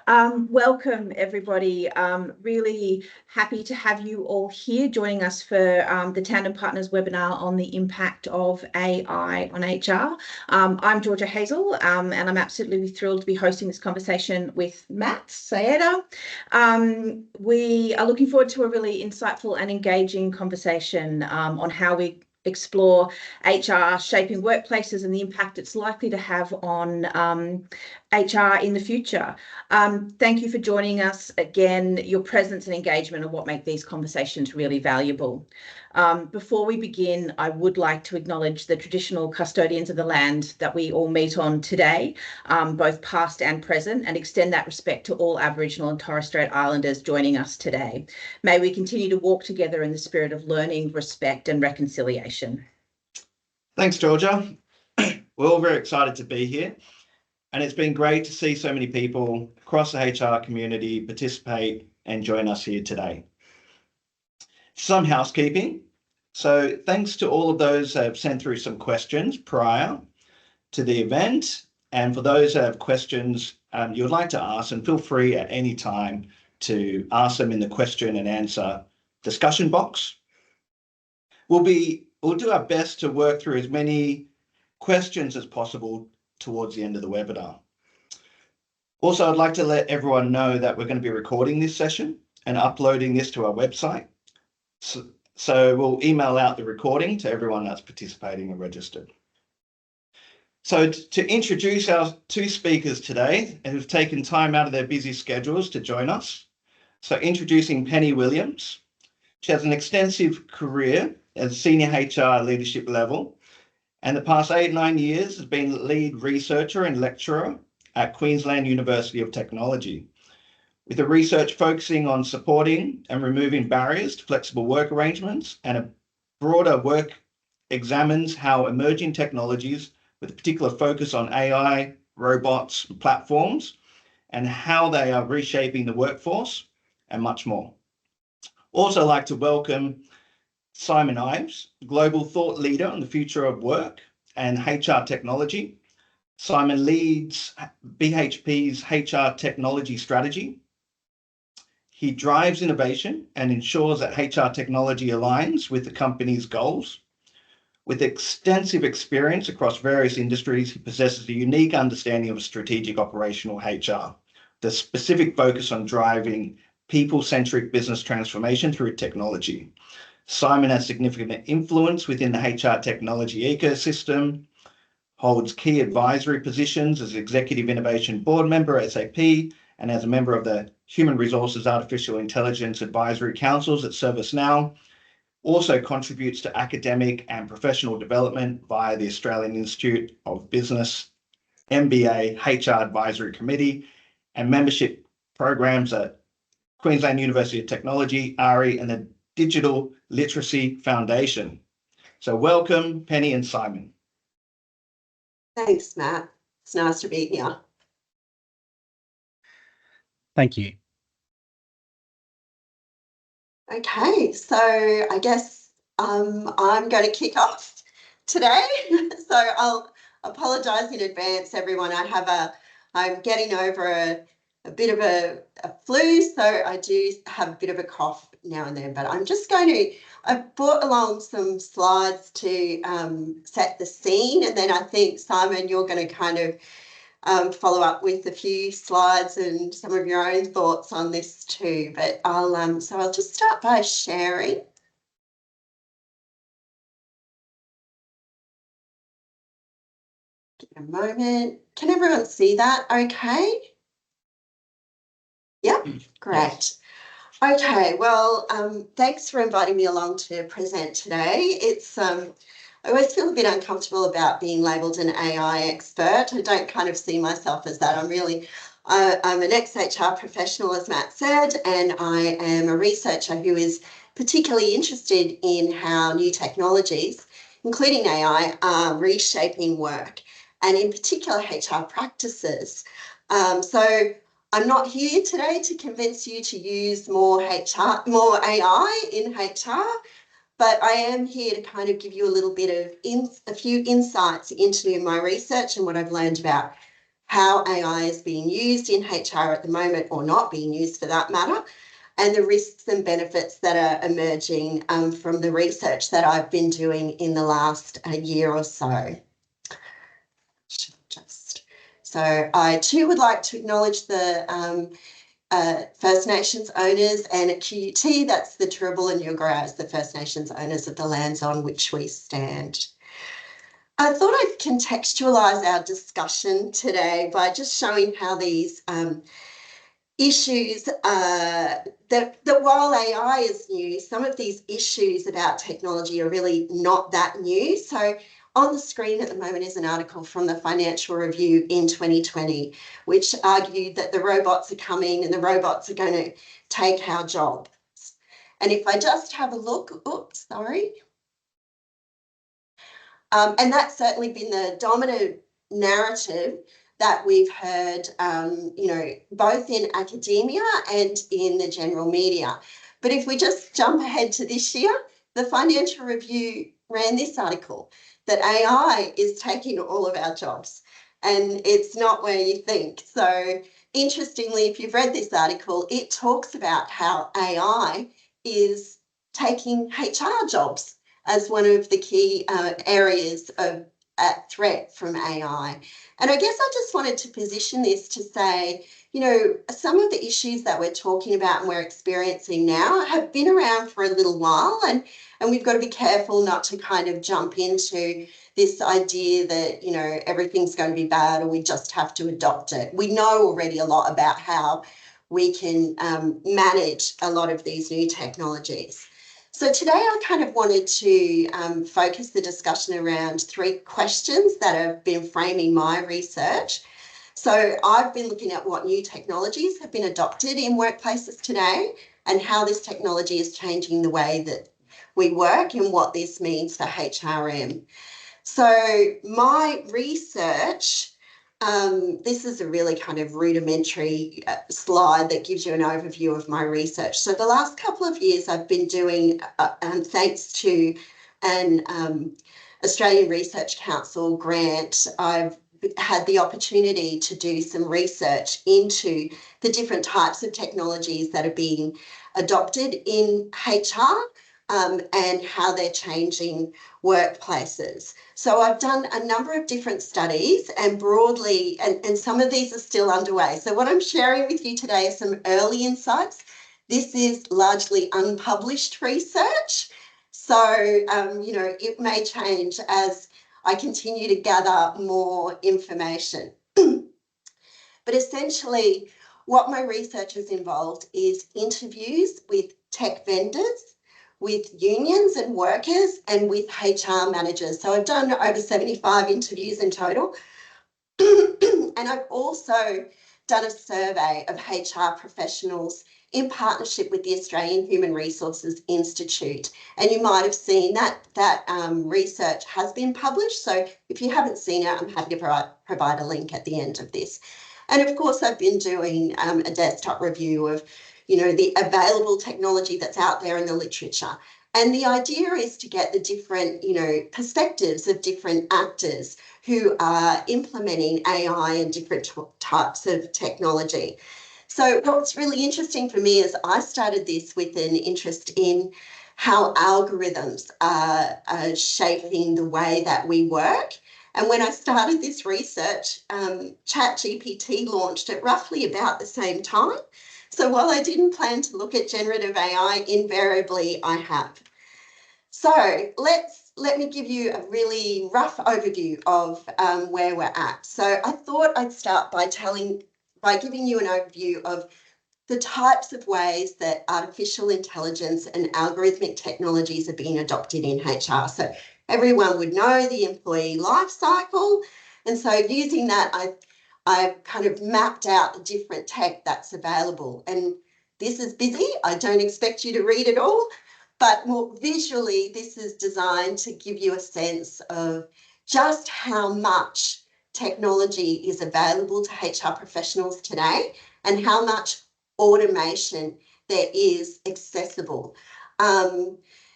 Welcome, everybody. Really happy to have you all here joining us for the Tandem Partners webinar on the impact of AI on HR. I'm Georgia Hazell, and I'm absolutely thrilled to be hosting this conversation with Matt Saitta. We are looking forward to a really insightful and engaging conversation on how we explore HR shaping workplaces and the impact it's likely to have on HR in the future. Thank you for joining us again. Your presence and engagement are what make these conversations really valuable. Before we begin, I would like to acknowledge the traditional custodians of the land that we all meet on today, both past and present, and extend that respect to all Aboriginal and Torres Strait Islanders joining us today. May we continue to walk together in the spirit of learning, respect, and reconciliation. Thanks, Georgia. We're all very excited to be here. And it's been great to see so many people across the HR community participate and join us here today. Some housekeeping. So thanks to all of those who have sent through some questions prior to the event. And for those who have questions you would like to ask, and feel free at any time to ask them in the question and answer discussion box. We'll do our best to work through as many questions as possible towards the end of the webinar. Also, I'd like to let everyone know that we're going to be recording this session and uploading this to our website. So we'll email out the recording to everyone that's participating and registered. So to introduce our two speakers today who've taken time out of their busy schedules to join us. So introducing Penny Williams. She has an extensive career as senior HR leadership level, and the past 8-9 years has been lead researcher and lecturer at Queensland University of Technology, with a research focusing on supporting and removing barriers to flexible work arrangements, and a broader work examines how emerging technologies with a particular focus on AI, robots, and platforms, and how they are reshaping the workforce, and much more. Also like to welcome Simon Ives, global thought leader on the future of work and HR technology. Simon leads BHP's HR technology strategy. He drives innovation and ensures that HR technology aligns with the company's goals. With extensive experience across various industries, he possesses a unique understanding of strategic operational HR, the specific focus on driving people-centric business transformation through technology. Simon has significant influence within the HR technology ecosystem, holds key advisory positions as Executive Innovation Board member at SAP, and as a member of the Human Resources Artificial Intelligence Advisory Councils at ServiceNow. Also contributes to academic and professional development via the Australian Institute of Business, MBA, HR Advisory Committee, and membership programs at Queensland University of Technology, ARI, and the Digital Literacy Foundation. So welcome, Penny and Simon. Thanks, Matt. It's nice to be here. Thank you. Okay, so I guess I'm going to kick off today. So I'll apologise in advance, everyone. I'm getting over a bit of a flu, so I do have a bit of a cough now and then, but I'm just going to, I've brought along some slides to set the scene, and then I think, Simon, you're going to kind of follow up with a few slides and some of your own thoughts on this too. But I'll just start by sharing. Give it a moment. Can everyone see that okay? Yep, great. Yes. Okay, well, thanks for inviting me along to present today. It's I always feel a bit uncomfortable about being labelled an AI expert. I don't kind of see myself as that. I'm an ex-HR professional, as Matt said, and I am a researcher who is particularly interested in how new technologies, including AI, are reshaping work, and in particular HR practices. So I'm not here today to convince you to use more AI in HR, but I am here to kind of give you a little bit of a few insights into my research and what I've learned about how AI is being used in HR at the moment, or not being used for that matter, and the risks and benefits that are emerging from the research that I've been doing in the last year or so. So I too would like to acknowledge the First Nations owners, and at QUT, that's the Turrbal and Yugara, the First Nations owners of the lands on which we stand. I thought I'd contextualise our discussion today by just showing how these issues that while AI is new, some of these issues about technology are really not that new. So on the screen at the moment is an article from the Financial Review in 2020, which argued that the robots are coming and the robots are going to take our jobs. And if I just have a look, oops, sorry. And that's certainly been the dominant narrative that we've heard, you know, both in academia and in the general media. But if we just jump ahead to this year, the Financial Review ran this article that AI is taking all of our jobs, and it's not where you think. So interestingly, if you've read this article, it talks about how AI is taking HR jobs as one of the key areas of at threat from AI. And I guess I just wanted to position this to say, you know, some of the issues that we're talking about and we're experiencing now have been around for a little while, and we've got to be careful not to kind of jump into this idea that, you know, everything's going to be bad or we just have to adopt it. We know already a lot about how we can manage a lot of these new technologies. So today I kind of wanted to focus the discussion around three questions that have been framing my research. So I've been looking at what new technologies have been adopted in workplaces today and how this technology is changing the way that we work and what this means for HRM. So my research, this is a really kind of rudimentary slide that gives you an overview of my research. So the last couple of years I've been doing, thanks to an Australian Research Council grant, I've had the opportunity to do some research into the different types of technologies that are being adopted in HR and how they're changing workplaces. So I've done a number of different studies, and broadly, and some of these are still underway. So what I'm sharing with you today are some early insights. This is largely unpublished research. So, you know, it may change as I continue to gather more information. But essentially, what my research has involved is interviews with tech vendors, with unions and workers, and with HR managers. So I've done over 75 interviews in total. And I've also done a survey of HR professionals in partnership with the Australian Human Resources Institute. And you might have seen that research has been published. So if you haven't seen it, I'm happy to provide a link at the end of this. And of course, I've been doing a desktop review of, you know, the available technology that's out there in the literature. And the idea is to get the different, you know, perspectives of different actors who are implementing AI and different types of technology. So what's really interesting for me is I started this with an interest in how algorithms are shaping the way that we work. And when I started this research, ChatGPT launched at roughly about the same time. So while I didn't plan to look at generative AI, invariably I have. So let me give you a really rough overview of where we're at. So I thought I'd start by giving you an overview of the types of ways that artificial intelligence and algorithmic technologies are being adopted in HR. So everyone would know the employee life cycle. And so using that, I've kind of mapped out the different tech that's available. And this is busy. I don't expect you to read it all, but more visually, this is designed to give you a sense of just how much technology is available to HR professionals today and how much automation there is accessible.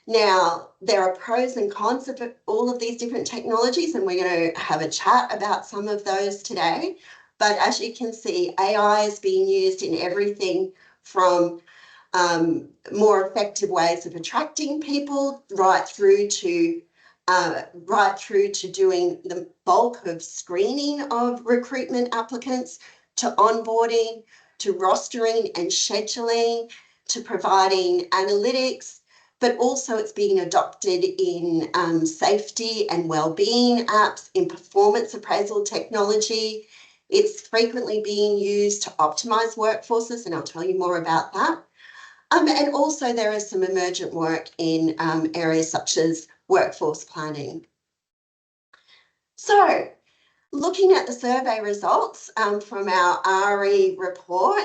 Now, there are pros and cons of all of these different technologies, and we're going to have a chat about some of those today. But as you can see, AI is being used in everything from more effective ways of attracting people right through to doing the bulk of screening of recruitment applicants, to onboarding, to rostering and scheduling, to providing analytics, but also it's being adopted in safety and wellbeing apps, in performance appraisal technology. It's frequently being used to optimize workforces, and I'll tell you more about that. And also there is some emergent work in areas such as workforce planning. So looking at the survey results from our RE report,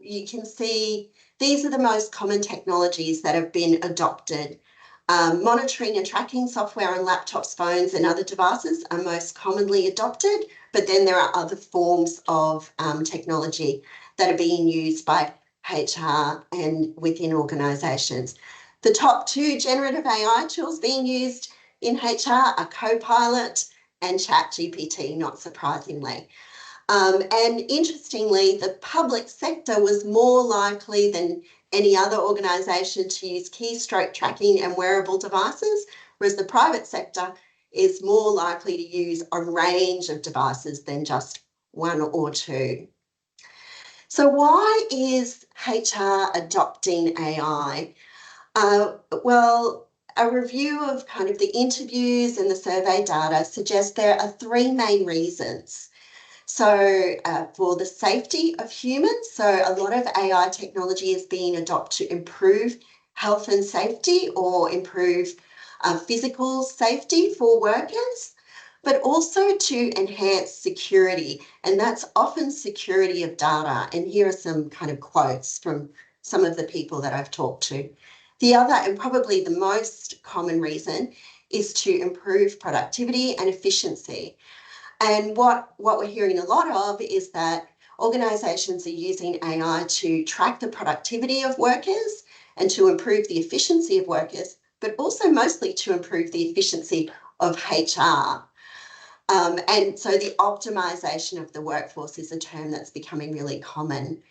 you can see these are the most common technologies that have been adopted. Monitoring and tracking software on laptops, phones and other devices are most commonly adopted, but then there are other forms of technology that are being used by HR and within organisations. The top two generative AI tools being used in HR are Copilot and ChatGPT, not surprisingly. And interestingly, the public sector was more likely than any other organisation to use keystroke tracking and wearable devices, whereas the private sector is more likely to use a range of devices than just one or two. So why is HR adopting AI? Well, a review of kind of the interviews and the survey data suggests there are three main reasons. So for the safety of humans, so a lot of AI technology is being adopted to improve health and safety or improve physical safety for workers, but also to enhance security. And that's often security of data. And here are some kind of quotes from some of the people that I've talked to. The other, and probably the most common reason, is to improve productivity and efficiency. And what we're hearing a lot of is that organisations are using AI to track the productivity of workers and to improve the efficiency of workers, but also mostly to improve the efficiency of HR. And so the optimisation of the workforce is a term that's becoming really common.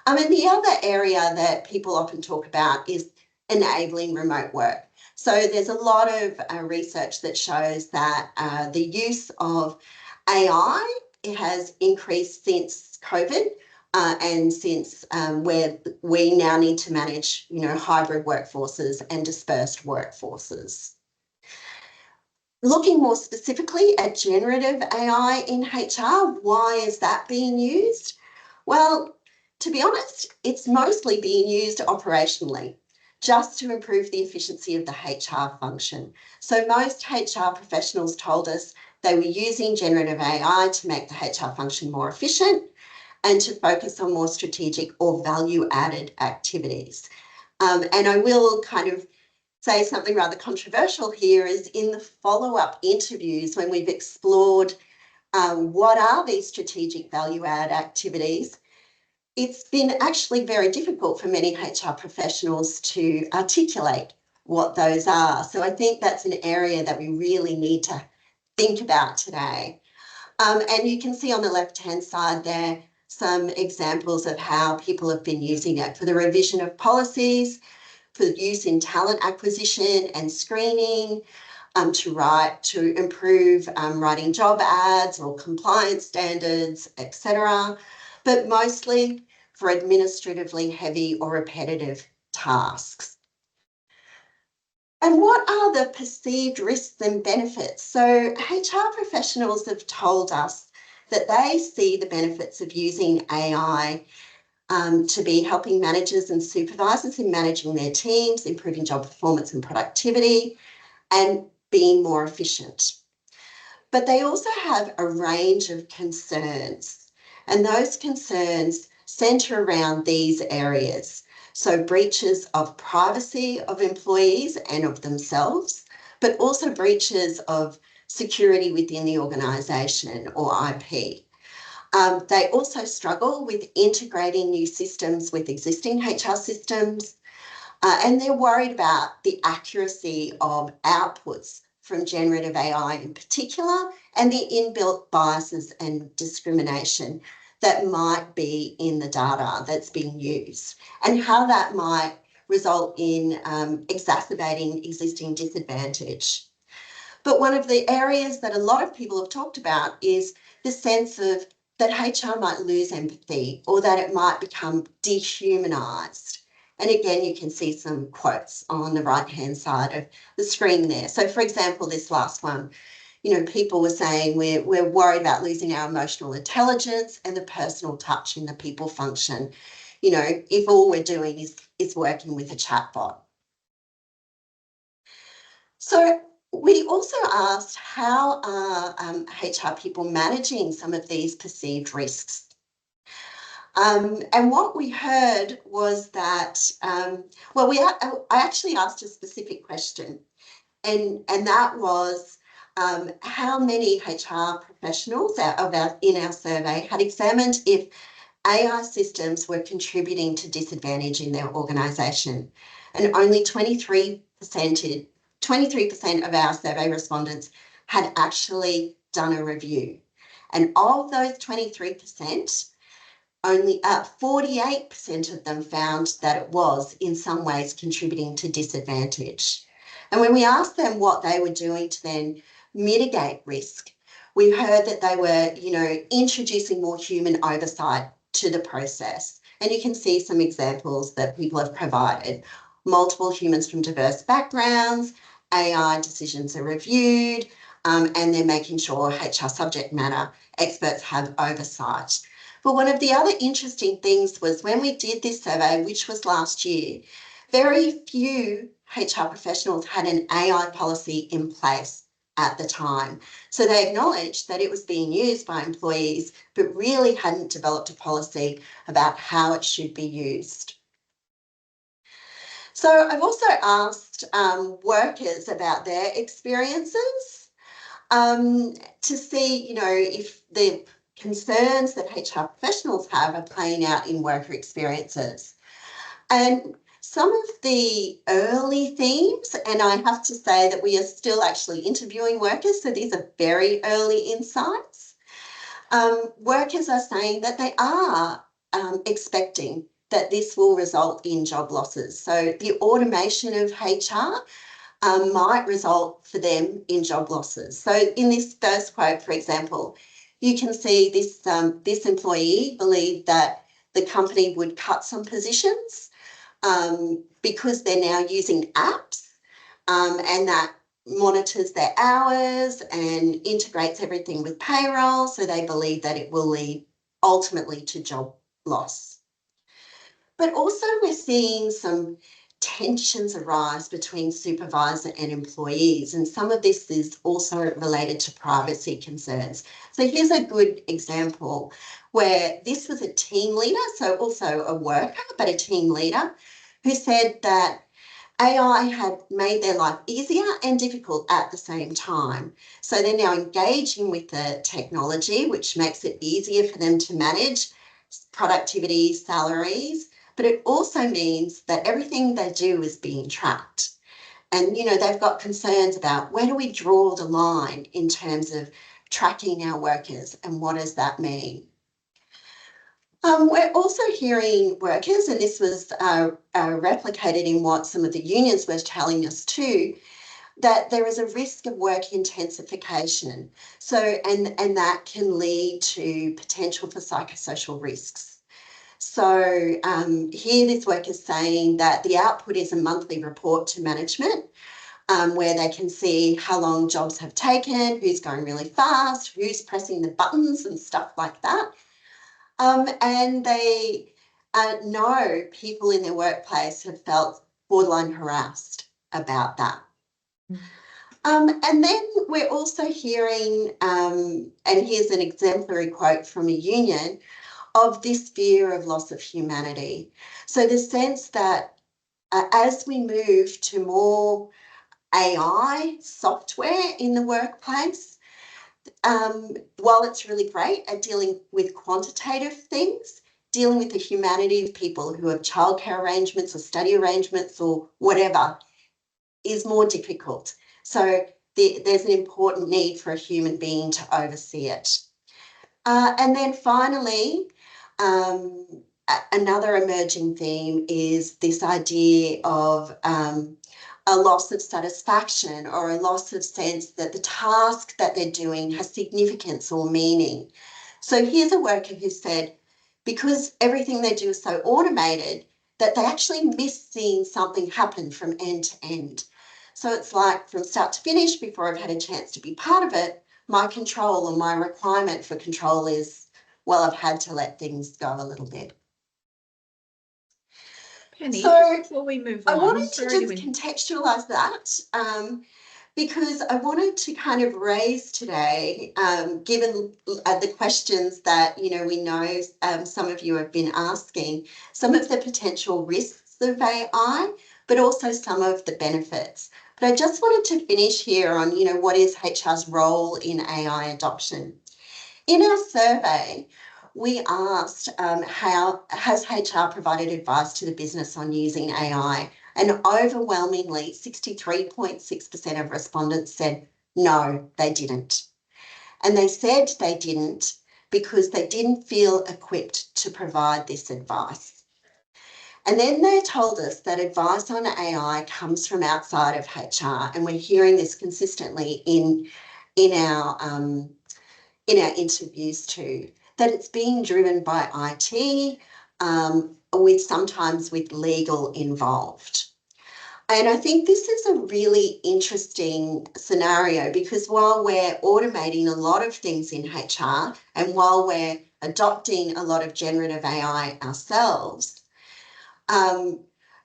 And the other area that people often talk about is enabling remote work. So there's a lot of research that shows that the use of AI, it has increased since COVID and since where we now need to manage, hybrid workforces and dispersed workforces. Looking more specifically at generative AI in HR, why is that being used? Well, to be honest, it's mostly being used operationally, just to improve the efficiency of the HR function. So most HR professionals told us they were using generative AI to make the HR function more efficient and to focus on more strategic or value-added activities. And I will kind of say something rather controversial here is in the follow-up interviews when we've explored what are these strategic value-add activities, it's been actually very difficult for many HR professionals to articulate what those are. So I think that's an area that we really need to think about today. And you can see on the left-hand side there some examples of how people have been using it for the revision of policies, for use in talent acquisition and screening, to improve writing job ads or compliance standards, etc., but mostly for administratively heavy or repetitive tasks. And what are the perceived risks and benefits? So HR professionals have told us that they see the benefits of using AI to be helping managers and supervisors in managing their teams, improving job performance and productivity, and being more efficient. But they also have a range of concerns, and those concerns centre around these areas. So breaches of privacy of employees and of themselves, but also breaches of security within the organisation or IP. They also struggle with integrating new systems with existing HR systems, and they're worried about the accuracy of outputs from generative AI in particular, and the inbuilt biases and discrimination that might be in the data that's being used, and how that might result in exacerbating existing disadvantage. But one of the areas that a lot of people have talked about is the sense of that HR might lose empathy, or that it might become dehumanised. And again, you can see some quotes on the right-hand side of the screen there. So for example, this last one, people were saying we're worried about losing our emotional intelligence and the personal touch in the people function, if all we're doing is working with a chatbot. So we also asked, how are HR people managing some of these perceived risks? And what we heard was that, I actually asked a specific question, and that was how many HR professionals in our survey had examined if AI systems were contributing to disadvantage in their organisation, and only 23% of our survey respondents had actually done a review. And of those 23%, only 48% of them found that it was in some ways contributing to disadvantage. And when we asked them what they were doing to then mitigate risk, we heard that they were, introducing more human oversight to the process. And you can see some examples that people have provided. Multiple humans from diverse backgrounds, AI decisions are reviewed, and they're making sure HR subject matter experts have oversight. But one of the other interesting things was when we did this survey, which was last year, very few HR professionals had an AI policy in place at the time. So they acknowledged that it was being used by employees, but really hadn't developed a policy about how it should be used. So I've also asked workers about their experiences to see, if the concerns that HR professionals have are playing out in worker experiences. And some of the early themes, and I have to say that we are still actually interviewing workers, so these are very early insights. Workers are saying that they are expecting that this will result in job losses. So the automation of HR might result for them in job losses. So in this first quote, for example, you can see this employee believed that the company would cut some positions because they're now using apps, and that monitors their hours and integrates everything with payroll. So they believe that it will lead ultimately to job loss. But also we're seeing some tensions arise between supervisor and employees, and some of this is also related to privacy concerns. So here's a good example where this was a team leader, so also a worker, but a team leader, who said that AI had made their life easier and difficult at the same time. So they're now engaging with the technology, which makes it easier for them to manage productivity, salaries, but it also means that everything they do is being tracked. And, they've got concerns about where do we draw the line in terms of tracking our workers, and what does that mean? We're also hearing workers, and this was replicated in what some of the unions were telling us too, that there is a risk of work intensification. So, and that can lead to potential for psychosocial risks. So here this work is saying that the output is a monthly report to management where they can see how long jobs have taken, who's going really fast, who's pressing the buttons and stuff like that. And they know people in their workplace have felt borderline harassed about that. And then we're also hearing, and here's an exemplary quote from a union, of this fear of loss of humanity. So the sense that as we move to more AI software in the workplace, while it's really great at dealing with quantitative things, dealing with the humanity of people who have childcare arrangements or study arrangements or whatever is more difficult. So there's an important need for a human being to oversee it. And then finally, another emerging theme is this idea of a loss of satisfaction or a loss of sense that the task that they're doing has significance or meaning. So here's a worker who said, because everything they do is so automated, that they actually miss seeing something happen from end to end. So it's like from start to finish, before I've had a chance to be part of it, my control or my requirement for control is, well, I've had to let things go a little bit. Penny, so before we move on, I wanted to just contextualise that because I wanted to kind of raise today, given the questions that, we know some of you have been asking, some of the potential risks of AI, but also some of the benefits. But I just wanted to finish here on, what is HR's role in AI adoption? In our survey, we asked how has HR provided advice to the business on using AI? And overwhelmingly, 63.6% of respondents said no, they didn't. And they said they didn't because they didn't feel equipped to provide this advice. And then they told us that advice on AI comes from outside of HR, and we're hearing this consistently in our interviews too, that it's being driven by IT, sometimes with legal involved. And I think this is a really interesting scenario because while we're automating a lot of things in HR and while we're adopting a lot of generative AI ourselves,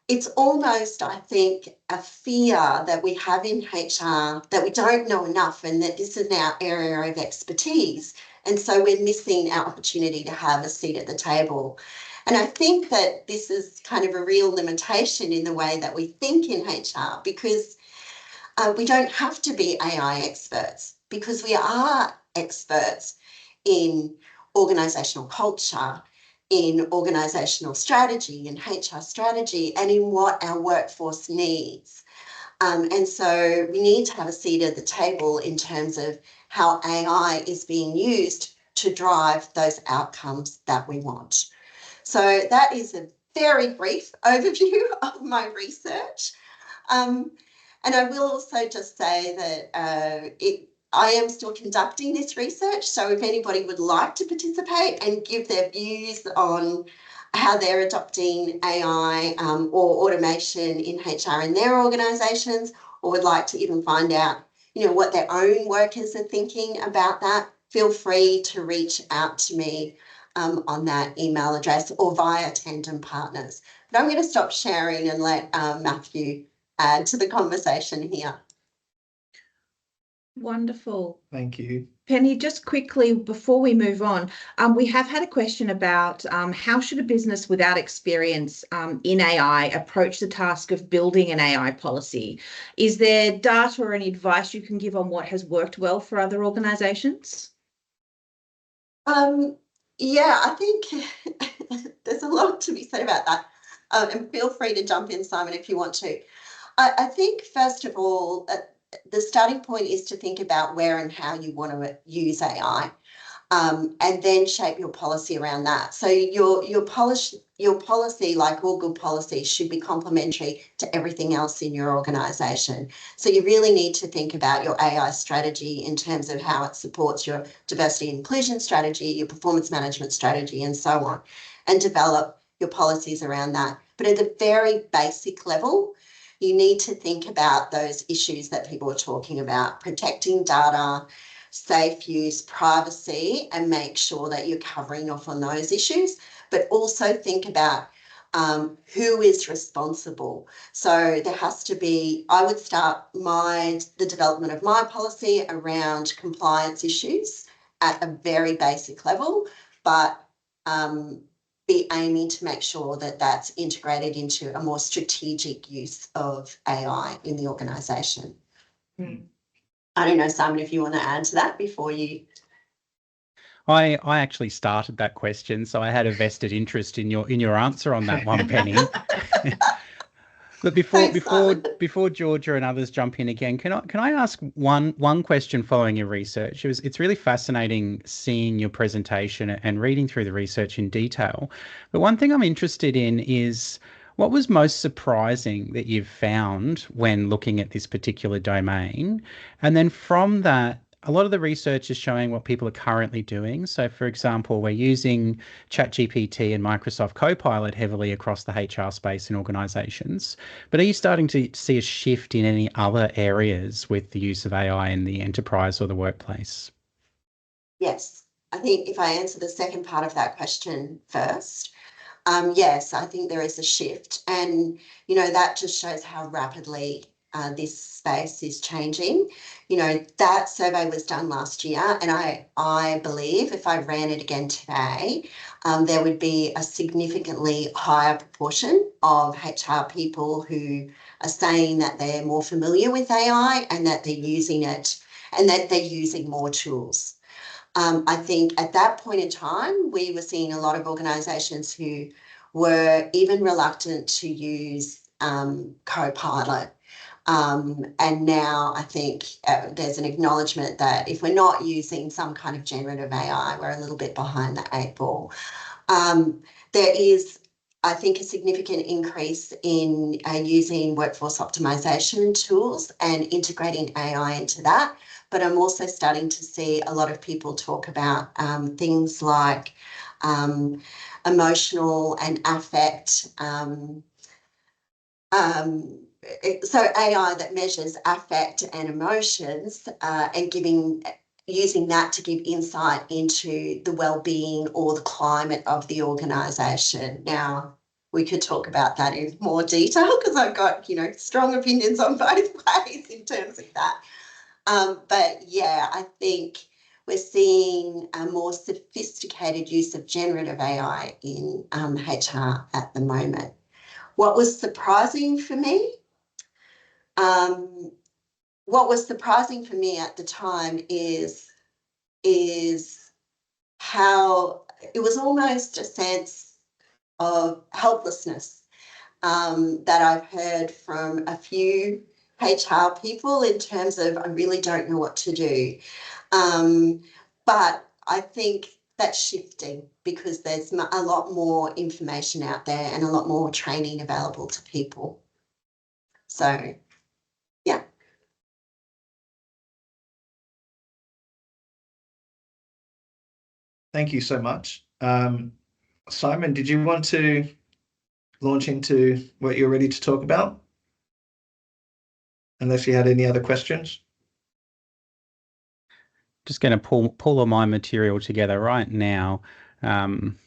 it's almost, I think, a fear that we have in HR that we don't know enough and that this is our area of expertise. And so we're missing our opportunity to have a seat at the table. And I think that this is kind of a real limitation in the way that we think in HR because we don't have to be AI experts because we are experts in organisational culture, in organisational strategy, in HR strategy, and in what our workforce needs. And so we need to have a seat at the table in terms of how AI is being used to drive those outcomes that we want. So that is a very brief overview of my research. And I will also just say that I am still conducting this research, so if anybody would like to participate and give their views on how they're adopting AI or automation in HR in their organisations, or would like to even find out, what their own workers are thinking about that, feel free to reach out to me on that email address or via Tandem Partners. But I'm going to stop sharing and let Matthew add to the conversation here. Wonderful. Thank you. Penny, just quickly before we move on, we have had a question about how should a business without experience in AI approach the task of building an AI policy? Is there data or any advice you can give on what has worked well for other organisations? Yeah, I think there's a lot to be said about that. And feel free to jump in, Simon, if you want to. I think, first of all, the starting point is to think about where and how you want to use AI, and then shape your policy around that. So your policy, like all good policies, should be complementary to everything else in your organisation. So you really need to think about your AI strategy in terms of how it supports your diversity and inclusion strategy, your performance management strategy, and so on, and develop your policies around that. But at a very basic level, you need to think about those issues that people are talking about, protecting data, safe use, privacy, and make sure that you're covering off on those issues, but also think about who is responsible. So there has to be, I would start the development of my policy around compliance issues at a very basic level, but be aiming to make sure that that's integrated into a more strategic use of AI in the organisation. I don't know, Simon, if you want to add to that before you. I actually started that question, so I had a vested interest in your answer on that one, Penny. But Thanks, Simon. before Georgia and others jump in again, can I ask one question following your research? It's really fascinating seeing your presentation and reading through the research in detail. But one thing I'm interested in is what was most surprising that you've found when looking at this particular domain? And then from that, a lot of the research is showing what people are currently doing. So, for example, we're using ChatGPT and Microsoft Copilot heavily across the HR space in organizations. But are you starting to see a shift in any other areas with the use of AI in the enterprise or the workplace? Yes, I think if I answer the second part of that question first, yes, I think there is a shift, and that just shows how rapidly this space is changing. That survey was done last year, and I believe if I ran it again today, there would be a significantly higher proportion of HR people who are saying that they're more familiar with AI and that they're using it and that they're using more tools. I think at that point in time, we were seeing a lot of organisations who were even reluctant to use Copilot. And now I think there's an acknowledgement that if we're not using some kind of generative AI, we're a little bit behind the eight ball. There is, I think, a significant increase in using workforce optimisation tools and integrating AI into that. But I'm also starting to see a lot of people talk about things like emotional and affect. So AI that measures affect and emotions and using that to give insight into the well-being or the climate of the organisation. Now, we could talk about that in more detail because I've got, strong opinions on both ways in terms of that. But yeah, I think we're seeing a more sophisticated use of generative AI in HR at the moment. What was surprising for me? What was surprising for me at the time is how it was almost a sense of helplessness that I've heard from a few HR people in terms of I really don't know what to do. But I think that's shifting because there's a lot more information out there and a lot more training available to people. So, yeah. Thank you so much. Simon, did you want to launch into what you're ready to talk about? Unless you had any other questions. Just going to pull all my material together right now. And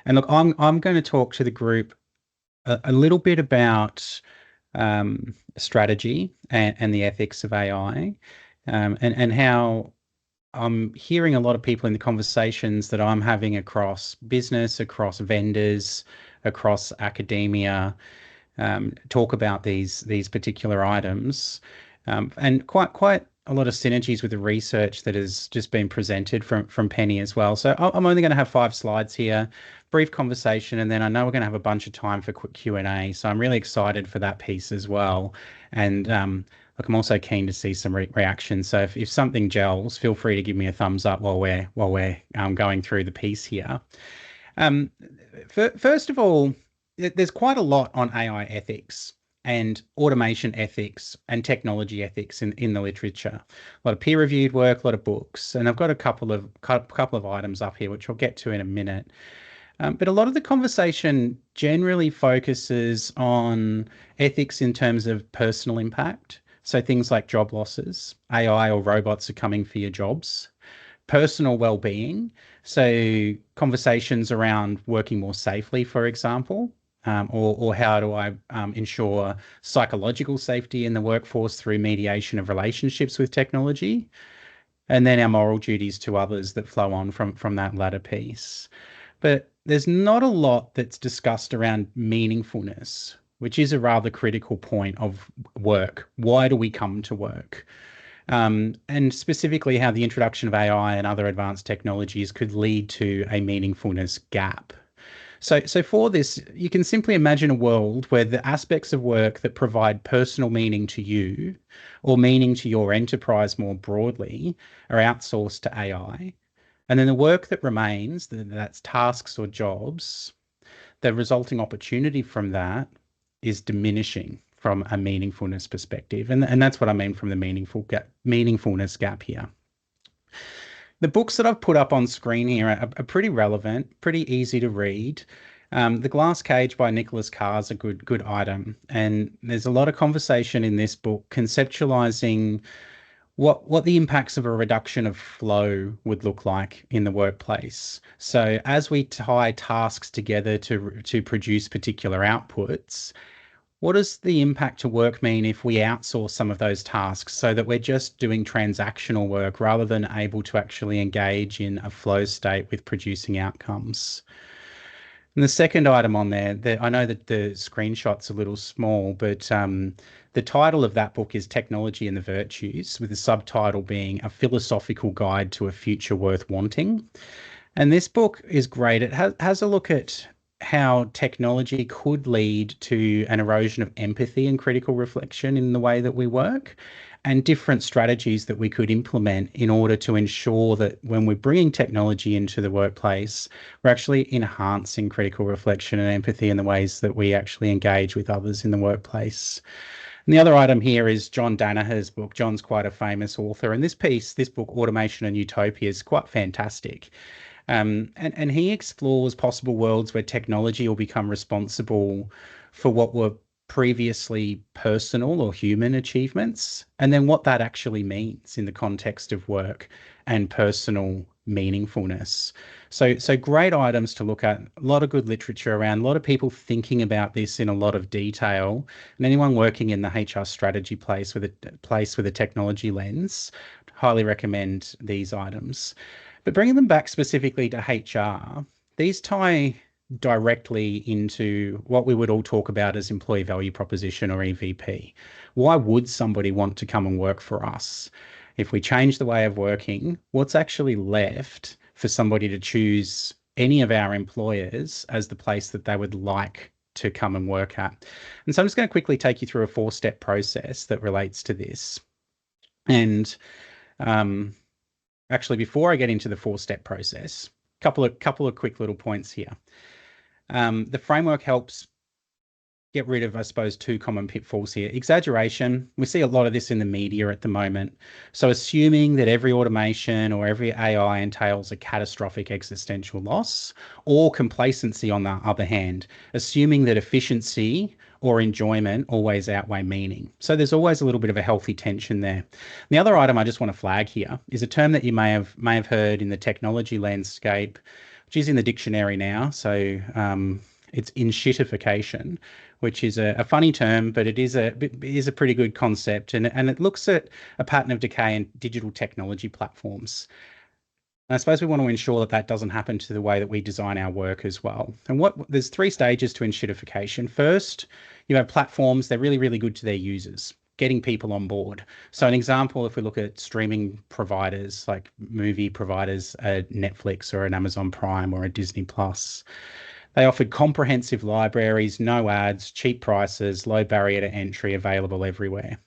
look, I'm going to talk to the group a little bit about strategy and the ethics of AI, and how I'm hearing a lot of people in the conversations that I'm having across business, across vendors, across academia, talk about these particular items, and quite a lot of synergies with the research that has just been presented from Penny as well. So I'm only going to have 5 slides here, brief conversation, and then I know we're going to have a bunch of time for quick Q&A. So I'm really excited for that piece as well. And look, I'm also keen to see some reactions. So if something gels, feel free to give me a thumbs up while we're going through the piece here. First of all, there's quite a lot on AI ethics and automation ethics and technology ethics in the literature. A lot of peer-reviewed work, a lot of books, and I've got a couple of items up here which I'll get to in a minute. But a lot of the conversation generally focuses on ethics in terms of personal impact. So things like job losses, AI or robots are coming for your jobs, personal well-being. So conversations around working more safely, for example, or how do I ensure psychological safety in the workforce through mediation of relationships with technology, and then our moral duties to others that flow on from that latter piece. But there's not a lot that's discussed around meaningfulness, which is a rather critical point of work. Why do we come to work? And specifically how the introduction of AI and other advanced technologies could lead to a meaningfulness gap. So for this, you can simply imagine a world where the aspects of work that provide personal meaning to you or meaning to your enterprise more broadly are outsourced to AI. And then the work that remains, that's tasks or jobs, the resulting opportunity from that is diminishing from a meaningfulness perspective. And that's what I mean from the meaningfulness gap here. The books that I've put up on screen here are pretty relevant, pretty easy to read. The Glass Cage by Nicholas Carr is a good item. And there's a lot of conversation in this book conceptualizing what the impacts of a reduction of flow would look like in the workplace. So as we tie tasks together to produce particular outputs, what does the impact to work mean if we outsource some of those tasks so that we're just doing transactional work rather than able to actually engage in a flow state with producing outcomes? And the second item on there, I know that the screenshot's a little small, but the title of that book is Technology and the Virtues, with the subtitle being A Philosophical Guide to a Future Worth Wanting. And this book is great. It has a look at how technology could lead to an erosion of empathy and critical reflection in the way that we work, and different strategies that we could implement in order to ensure that when we're bringing technology into the workplace, we're actually enhancing critical reflection and empathy in the ways that we actually engage with others in the workplace. And the other item here is John Danaher's book. John's quite a famous author, and this book, Automation and Utopia, is quite fantastic. And he explores possible worlds where technology will become responsible for what were previously personal or human achievements, and then what that actually means in the context of work and personal meaningfulness. So great items to look at, a lot of good literature around, a lot of people thinking about this in a lot of detail, and anyone working in the HR strategy place with a technology lens, highly recommend these items. But bringing them back specifically to HR, these tie directly into what we would all talk about as employee value proposition, or EVP. Why would somebody want to come and work for us? If we change the way of working, what's actually left for somebody to choose any of our employers as the place that they would like to come and work at? And so I'm just going to quickly take you through a 4-step process that relates to this. And actually, before I get into the 4-step process, couple of quick little points here. The framework helps get rid of, I suppose, 2 common pitfalls here. Exaggeration. We see a lot of this in the media at the moment. So assuming that every automation or every AI entails a catastrophic existential loss, or complacency on the other hand, assuming that efficiency or enjoyment always outweigh meaning. So there's always a little bit of a healthy tension there. And the other item I just want to flag here is a term that you may have heard in the technology landscape, which is in the dictionary now. So it's inshitification, which is a funny term, but it is a pretty good concept, and it looks at a pattern of decay in digital technology platforms. And I suppose we want to ensure that that doesn't happen to the way that we design our work as well. And there's 3 stages to inshitification. First, you have platforms, they're really, really good to their users, getting people on board. So an example, if we look at streaming providers, like movie providers, a Netflix or an Amazon Prime or a Disney Plus, they offered comprehensive libraries, no ads, cheap prices, low barrier to entry, available everywhere.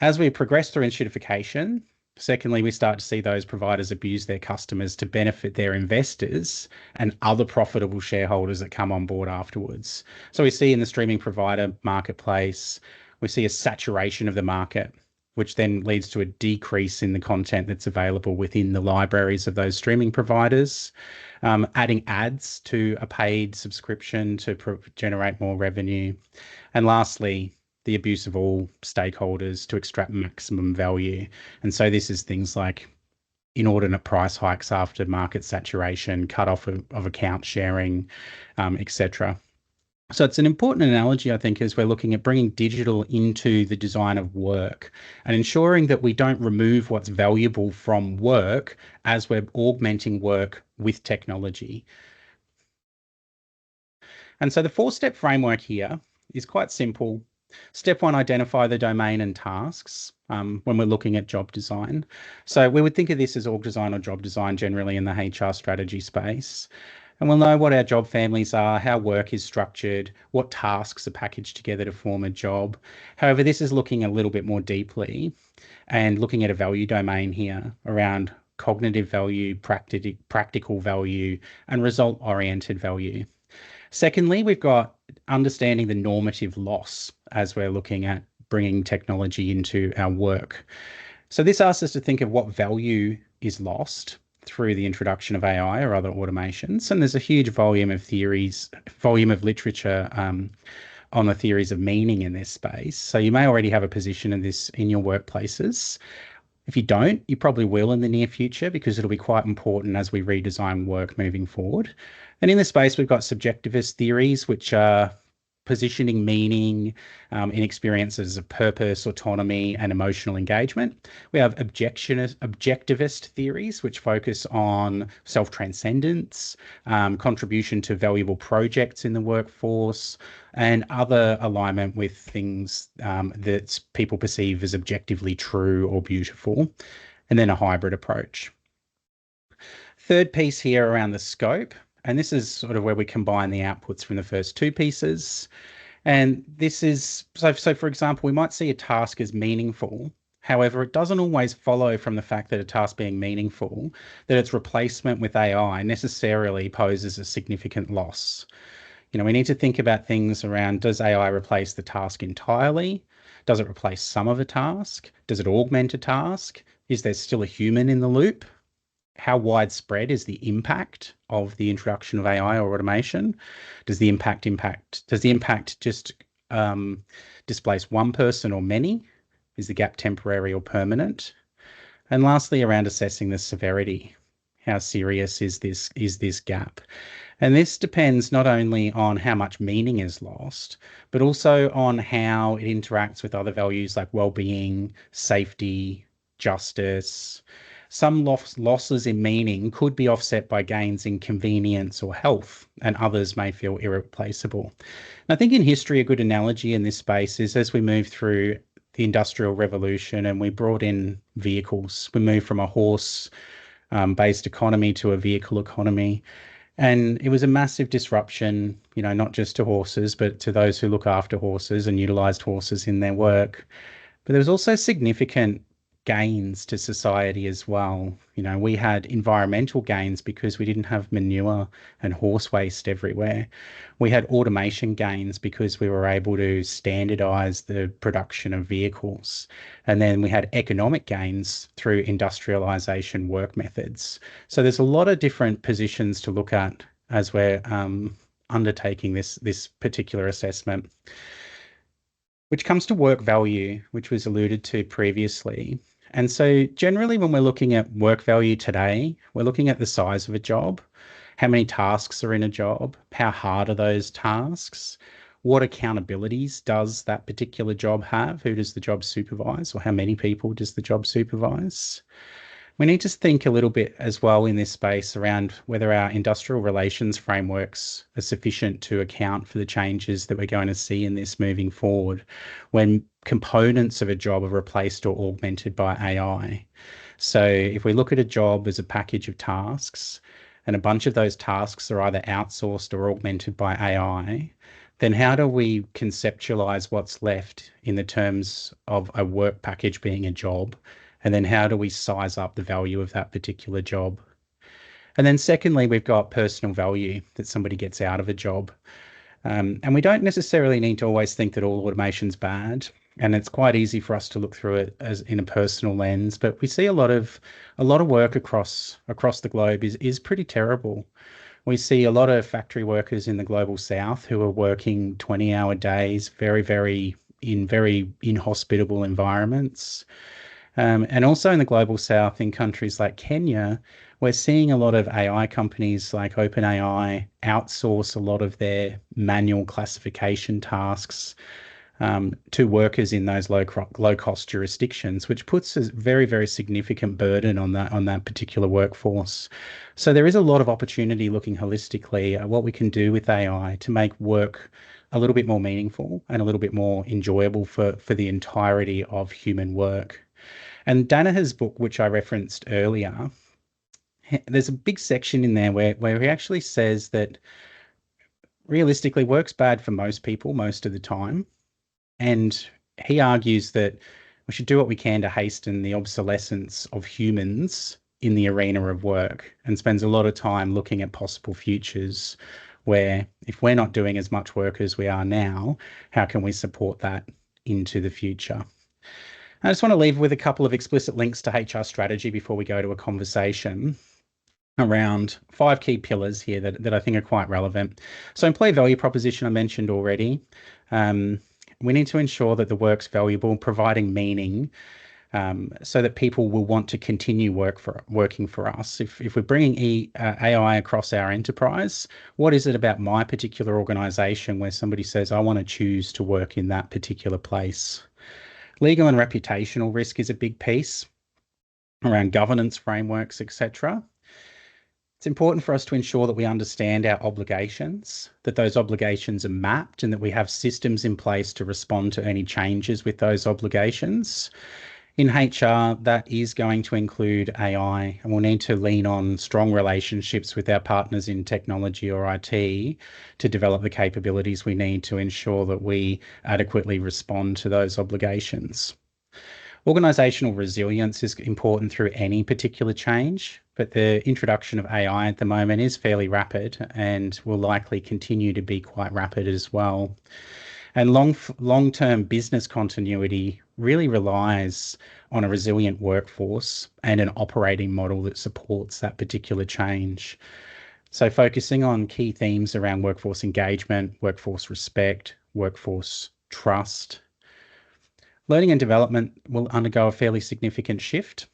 As we progress through inshitification, secondly, we start to see those providers abuse their customers to benefit their investors and other profitable shareholders that come on board afterwards. So we see in the streaming provider marketplace, we see a saturation of the market, which then leads to a decrease in the content that's available within the libraries of those streaming providers, adding ads to a paid subscription to generate more revenue. And lastly, the abuse of all stakeholders to extract maximum value. And so this is things like inordinate price hikes after market saturation, cut off of account sharing, etc. So it's an important analogy, I think, as we're looking at bringing digital into the design of work and ensuring that we don't remove what's valuable from work as we're augmenting work with technology. And so the 4-step framework here is quite simple. Step 1, identify the domain and tasks when we're looking at job design. So we would think of this as org design or job design generally in the HR strategy space. And we'll know what our job families are, how work is structured, what tasks are packaged together to form a job. However, this is looking a little bit more deeply and looking at a value domain here around cognitive value, practical value, and result-oriented value. Secondly, we've got understanding the normative loss as we're looking at bringing technology into our work. So this asks us to think of what value is lost through the introduction of AI or other automations. And there's a huge volume of literature on the theories of meaning in this space. So you may already have a position in this in your workplaces. If you don't, you probably will in the near future, because it'll be quite important as we redesign work moving forward. And in this space, we've got subjectivist theories, which are positioning meaning in experiences of purpose, autonomy, and emotional engagement. We have objectivist theories, which focus on self-transcendence, contribution to valuable projects in the workforce, and other alignment with things that people perceive as objectively true or beautiful, and then a hybrid approach. Third piece here around the scope, and this is sort of where we combine the outputs from the first two pieces. And this is, so for example, we might see a task as meaningful. However, it doesn't always follow from the fact that a task being meaningful, that its replacement with AI necessarily poses a significant loss. You know, we need to think about things around, does AI replace the task entirely? Does it replace some of a task? Does it augment a task? Is there still a human in the loop? How widespread is the impact of the introduction of AI or automation? Does the impact just displace one person or many? Is the gap temporary or permanent? And lastly, around assessing the severity. How serious is this gap? And this depends not only on how much meaning is lost, but also on how it interacts with other values like well-being, safety, justice. Some losses in meaning could be offset by gains in convenience or health, and others may feel irreplaceable. And I think in history, a good analogy in this space is as we move through the Industrial Revolution and we brought in vehicles, we moved from a horse-based economy to a vehicle economy. And it was a massive disruption, you know, not just to horses, but to those who look after horses and utilized horses in their work. But there was also significant gains to society as well. You know, we had environmental gains because we didn't have manure and horse waste everywhere. We had automation gains because we were able to standardize the production of vehicles. And then we had economic gains through industrialization work methods. So there's a lot of different positions to look at as we're undertaking this particular assessment. Which comes to work value, which was alluded to previously. And so generally when we're looking at work value today, we're looking at the size of a job, how many tasks are in a job, how hard are those tasks, what accountabilities does that particular job have, who does the job supervise, or how many people does the job supervise. We need to think a little bit as well in this space around whether our industrial relations frameworks are sufficient to account for the changes that we're going to see in this moving forward when components of a job are replaced or augmented by AI. So if we look at a job as a package of tasks and a bunch of those tasks are either outsourced or augmented by AI, then how do we conceptualize what's left in the terms of a work package being a job? And then how do we size up the value of that particular job? And then secondly, we've got personal value that somebody gets out of a job. And we don't necessarily need to always think that all automation's bad. And it's quite easy for us to look through it as in a personal lens, but we see a lot of work across the globe is pretty terrible. We see a lot of factory workers in the global south who are working 20-hour days, very inhospitable environments. And also in the global south, in countries like Kenya, we're seeing a lot of AI companies like OpenAI outsource a lot of their manual classification tasks to workers in those low-cost jurisdictions, which puts a very significant burden on that particular workforce. So there is a lot of opportunity looking holistically at what we can do with AI to make work a little bit more meaningful and a little bit more enjoyable for the entirety of human work. And Danaher's book, which I referenced earlier, there's a big section in there where he actually says that realistically work's bad for most people most of the time. And he argues that we should do what we can to hasten the obsolescence of humans in the arena of work, and spends a lot of time looking at possible futures where if we're not doing as much work as we are now, how can we support that into the future? I just want to leave with a couple of explicit links to HR strategy before we go to a conversation around 5 key pillars here that I think are quite relevant. So employee value proposition I mentioned already. We need to ensure that the work's valuable, providing meaning, so that people will want to continue working for us. If we're bringing AI across our enterprise, what is it about my particular organisation where somebody says, I want to choose to work in that particular place? Legal and reputational risk is a big piece around governance frameworks, etc. It's important for us to ensure that we understand our obligations, that those obligations are mapped, and that we have systems in place to respond to any changes with those obligations. In HR, that is going to include AI, and we'll need to lean on strong relationships with our partners in technology or IT to develop the capabilities we need to ensure that we adequately respond to those obligations. Organisational resilience is important through any particular change, but the introduction of AI at the moment is fairly rapid and will likely continue to be quite rapid as well. And long-term business continuity really relies on a resilient workforce and an operating model that supports that particular change. So focusing on key themes around workforce engagement, workforce respect, workforce trust. Learning and development will undergo a fairly significant shift,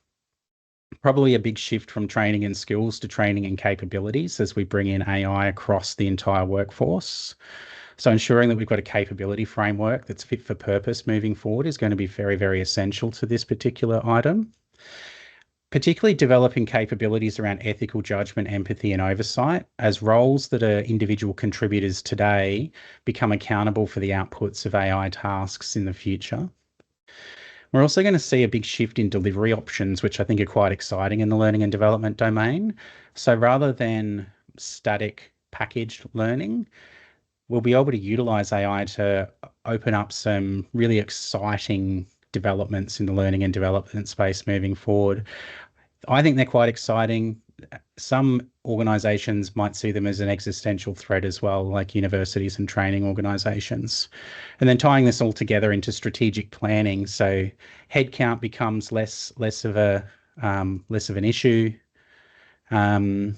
probably a big shift from training and skills to training and capabilities as we bring in AI across the entire workforce. So ensuring that we've got a capability framework that's fit for purpose moving forward is going to be very, very essential to this particular item. Particularly developing capabilities around ethical judgment, empathy, and oversight as roles that are individual contributors today become accountable for the outputs of AI tasks in the future. We're also going to see a big shift in delivery options, which I think are quite exciting in the learning and development domain. So rather than static packaged learning, we'll be able to utilize AI to open up some really exciting developments in the learning and development space moving forward. I think they're quite exciting. Some organizations might see them as an existential threat as well, like universities and training organizations. And then tying this all together into strategic planning, so headcount becomes less of an issue, and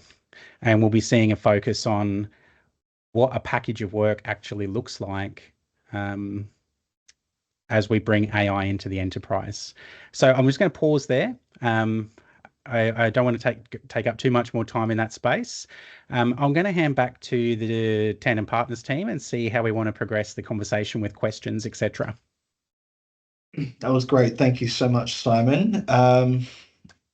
we'll be seeing a focus on what a package of work actually looks like as we bring AI into the enterprise. So I'm just going to pause there. I don't want to take up too much more time in that space. I'm going to hand back to the Tandem Partners team and see how we want to progress the conversation with questions, etc. That was great. Thank you so much, Simon.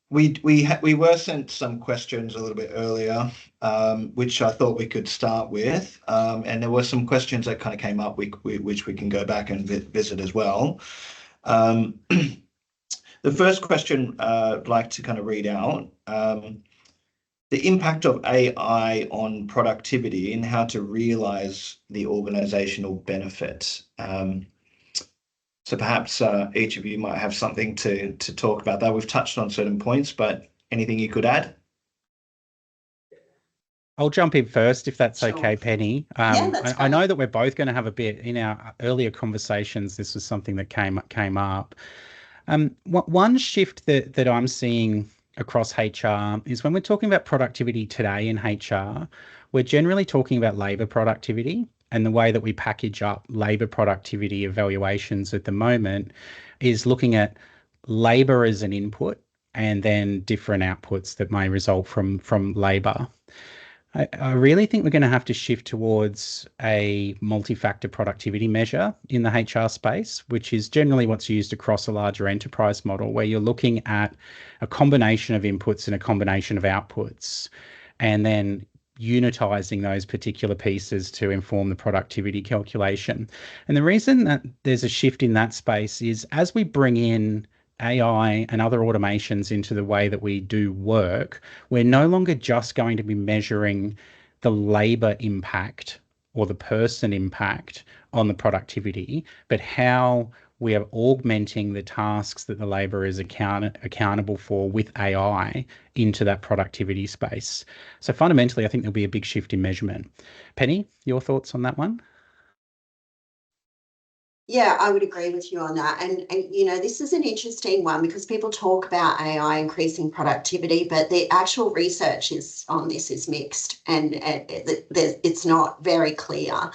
We were sent some questions a little bit earlier, which I thought we could start with, and there were some questions that kind of came up which we can go back and visit as well. The first question I'd like to kind of read out, the impact of AI on productivity and how to realize the organizational benefit. So perhaps each of you might have something to talk about that. We've touched on certain points, but anything you could add? I'll jump in first, if that's Sure. okay, Penny. Yeah, that's I know fine. that we're both going to have a bit in our earlier conversations. This was something that came up. One shift that I'm seeing across HR is when we're talking about productivity today in HR, we're generally talking about labour productivity, and the way that we package up labour productivity evaluations at the moment is looking at labour as an input and then different outputs that may result from labour. I really think we're going to have to shift towards a multi-factor productivity measure in the HR space, which is generally what's used across a larger enterprise model, where you're looking at a combination of inputs and a combination of outputs, and then unitizing those particular pieces to inform the productivity calculation. And the reason that there's a shift in that space is as we bring in AI and other automations into the way that we do work, we're no longer just going to be measuring the labor impact or the person impact on the productivity, but how we are augmenting the tasks that the labor is accountable for with AI into that productivity space. So fundamentally, I think there'll be a big shift in measurement. Penny, your thoughts on that one? Yeah, I would agree with you on that. And you know, this is an interesting one because people talk about AI increasing productivity, but the actual research on this is mixed, and it's not very clear.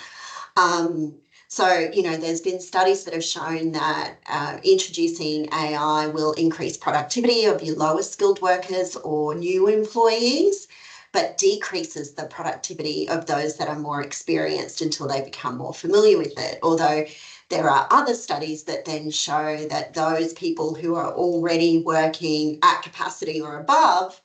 So, you know, there's been studies that have shown that introducing AI will increase productivity of your lower skilled workers or new employees, but decreases the productivity of those that are more experienced until they become more familiar with it. Although there are other studies that then show that those people who are already working at capacity or above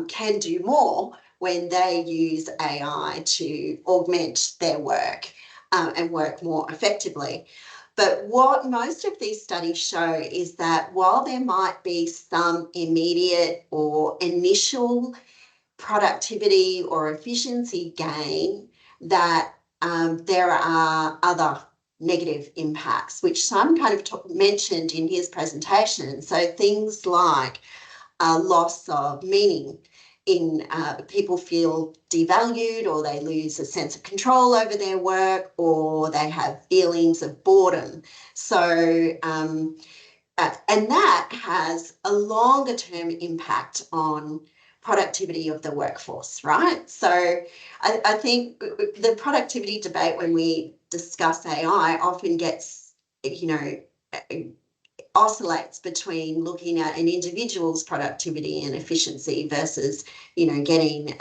can do more when they use AI to augment their work and work more effectively. But what most of these studies show is that while there might be some immediate or initial productivity or efficiency gain, that there are other negative impacts, which Simon kind of mentioned in his presentation. So things like loss of meaning in people feel devalued, or they lose a sense of control over their work, or they have feelings of boredom. So and that has a longer term impact on productivity of the workforce, right? So I think the productivity debate when we discuss AI often gets, you know, oscillates between looking at an individual's productivity and efficiency versus, you know, getting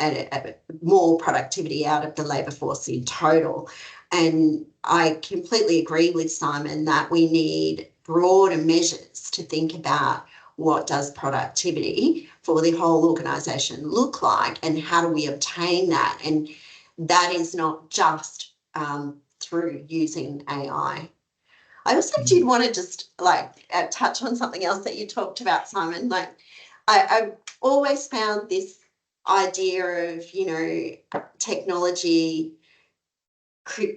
more productivity out of the labour force in total. And I completely agree with Simon that we need broader measures to think about what does productivity for the whole organisation look like, and how do we obtain that? And that is not just through using AI. I also did want to just touch on something else that you talked about, Simon. Like, I've always found this idea of, you know, technology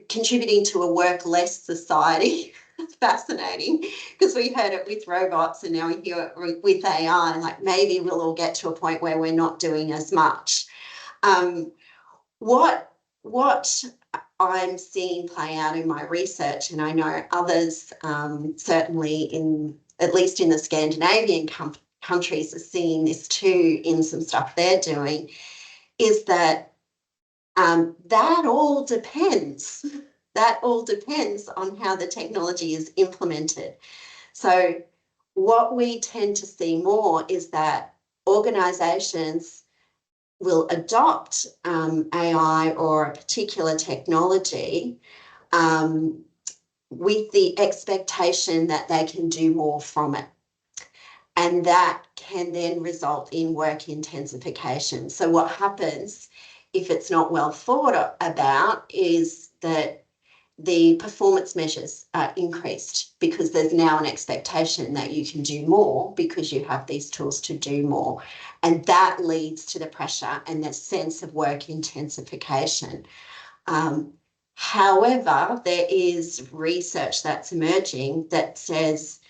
contributing to a work less society fascinating, because we heard it with robots and now we hear it with AI. Like, maybe we'll all get to a point where we're not doing as much. What I'm seeing play out in my research, and I know others certainly at least in the Scandinavian countries are seeing this too in some stuff they're doing, is that that all depends. That all depends on how the technology is implemented. So what we tend to see more is that organisations will adopt AI or a particular technology with the expectation that they can do more from it. And that can then result in work intensification. So what happens if it's not well thought about is that the performance measures are increased because there's now an expectation that you can do more because you have these tools to do more. And that leads to the pressure and the sense of work intensification. However, there is research that's emerging that says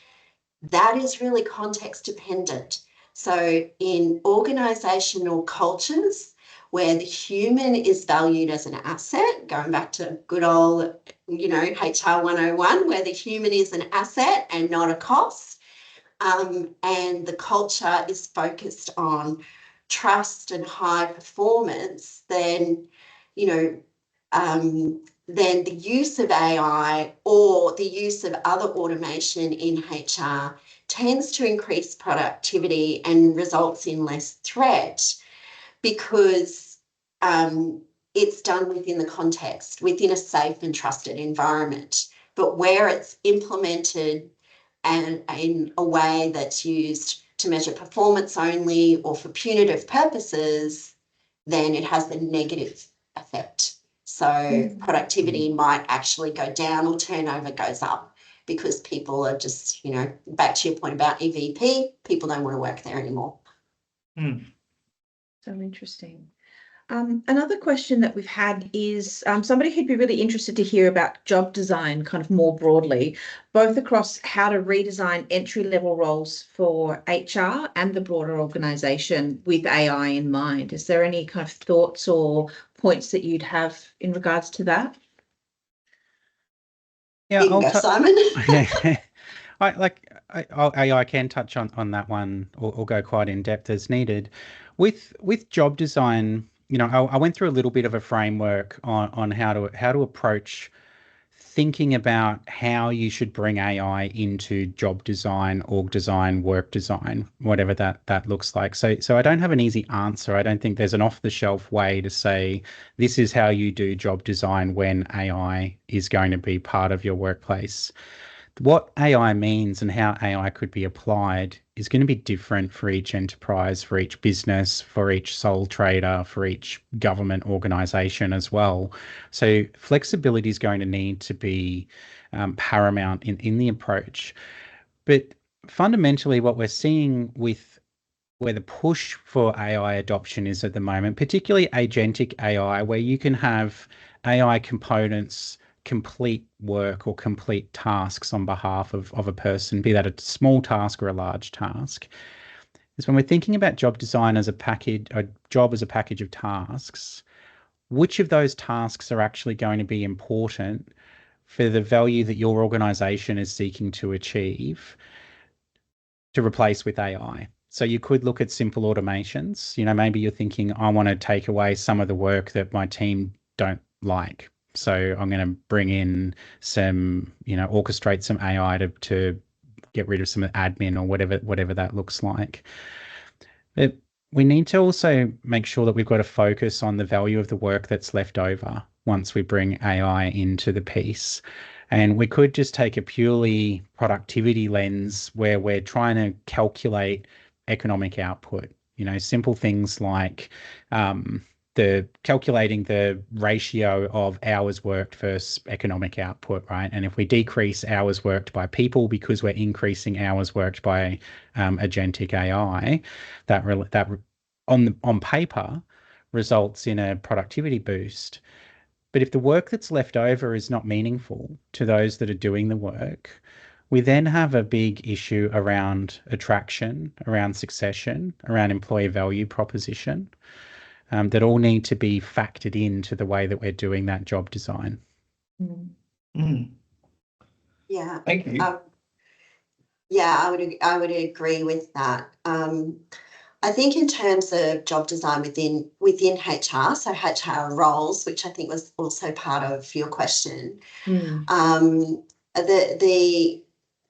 that is really context dependent. So in organisational cultures where the human is valued as an asset, going back to good old, you know, HR 101, where the human is an asset and not a cost, and the culture is focused on trust and high performance, then, you know, then the use of AI or the use of other automation in HR tends to increase productivity and results in less threat, because it's done within the context, within a safe and trusted environment. But where it's implemented and in a way that's used to measure performance only or for punitive purposes, then it has the negative effect. So productivity might actually go down or turnover goes up. because people are just, back to your point about EVP, people don't want to work there anymore. So interesting. Another question that we've had is somebody who'd be really interested to hear about job design kind of more broadly, both across how to redesign entry-level roles for HR and the broader organisation with AI in mind. Is there any kind of thoughts or points that you'd have in regards to that? Yeah, You can go, Simon. I can touch on that one or go quite in depth as needed. With job design, I went through a little bit of a framework on how to approach thinking about how you should bring AI into job design, org design, work design, whatever that looks like. So I don't have an easy answer. I don't think there's an off-the-shelf way to say this is how you do job design when AI is going to be part of your workplace. What AI means and how AI could be applied is going to be different for each enterprise, for each business, for each sole trader, for each government organization as well. So flexibility is going to need to be paramount in the approach. But fundamentally, what we're seeing with where the push for AI adoption is at the moment, particularly agentic AI, where you can have AI components complete work or complete tasks on behalf of a person, be that a small task or a large task, is when we're thinking about job design as a package, a job as a package of tasks, which of those tasks are actually going to be important for the value that your organization is seeking to achieve to replace with AI. So you could look at simple automations. Maybe you're thinking, I want to take away some of the work that my team don't like. So I'm going to bring in some, orchestrate some AI to get rid of some admin or whatever that looks like. But we need to also make sure that we've got a focus on the value of the work that's left over once we bring AI into the piece. And we could just take a purely productivity lens where we're trying to calculate economic output, simple things like calculating the ratio of hours worked versus economic output, right? And if we decrease hours worked by people because we're increasing hours worked by agentic AI, that on paper results in a productivity boost. But if the work that's left over is not meaningful to those that are doing the work, we then have a big issue around attraction, around succession, around employee value proposition. That all need to be factored into the way that we're doing that job design. Yeah. Thank you. I would agree with that. I think in terms of job design within HR, so HR roles, which I think was also part of your question, the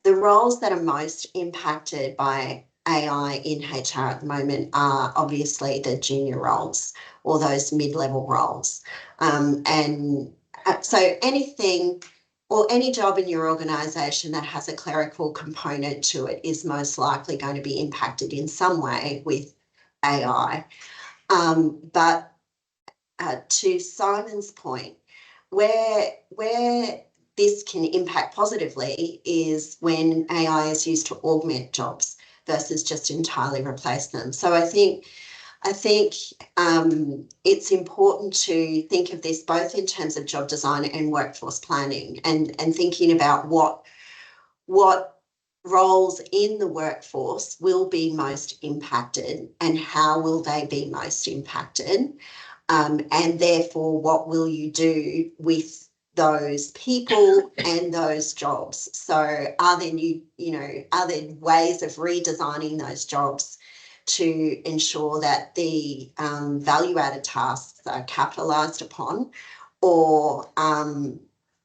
roles that are most impacted by AI in HR at the moment are obviously the junior roles or those mid-level roles. So anything or any job in your organisation that has a clerical component to it is most likely going to be impacted in some way with AI. But to Simon's point, where this can impact positively is when AI is used to augment jobs versus just entirely replace them. So I think it's important to think of this both in terms of job design and workforce planning, and thinking about what roles in the workforce will be most impacted and how will they be most impacted, and therefore what will you do with those people and those jobs. So are there ways of redesigning those jobs to ensure that the value-added tasks are capitalised upon, or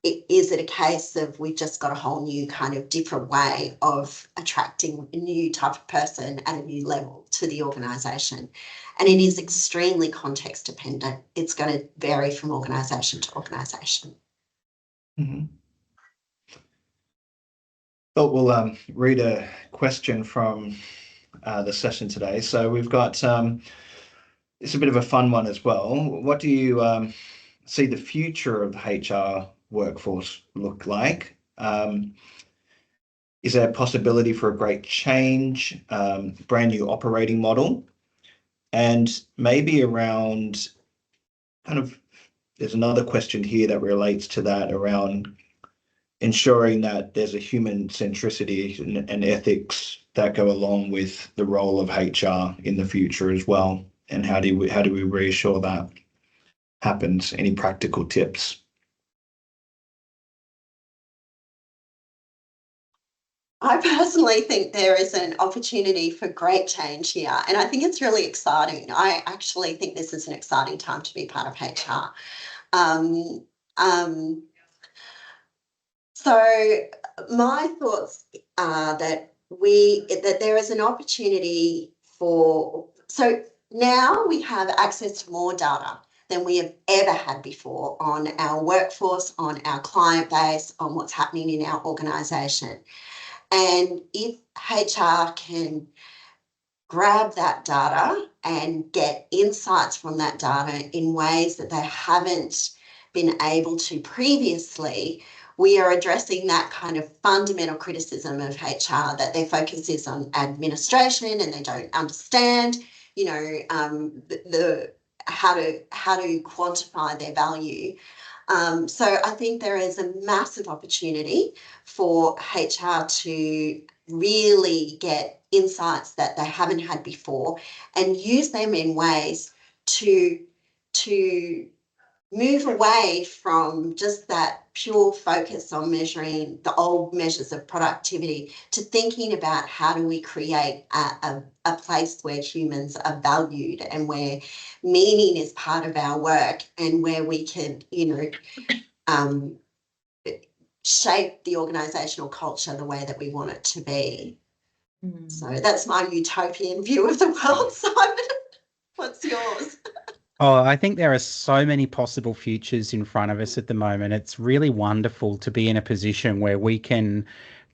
is it a case of we've just got a whole new kind of different way of attracting a new type of person at a new level to the organisation? And it is extremely context dependent. It's going to vary from organisation to organisation. Thought we'll read a question from the session today. So we've got, it's a bit of a fun one as well. What do you see the future of the HR workforce look like? Is there a possibility for a great change, brand new operating model? And maybe around kind of, there's another question here that relates to that around ensuring that there's a human centricity and ethics that go along with the role of HR in the future as well. And how do we reassure that happens? Any practical tips? I personally think there is an opportunity for great change here, and I think it's really exciting. I actually think this is an exciting time to be part of HR. So my thoughts are that there is an opportunity so now we have access to more data than we have ever had before on our workforce, on our client base, on what's happening in our organisation. And if HR can grab that data and get insights from that data in ways that they haven't been able to previously, we are addressing that kind of fundamental criticism of HR, that their focus is on administration and they don't understand, how to quantify their value. So I think there is a massive opportunity for HR to really get insights that they haven't had before and use them in ways to move away from just that pure focus on measuring the old measures of productivity to thinking about how do we create a place where humans are valued and where meaning is part of our work and where we can, shape the organisational culture the way that we want it to be. So that's my utopian view of the world, Simon. What's yours? Oh, I think there are so many possible futures in front of us at the moment. It's really wonderful to be in a position where we can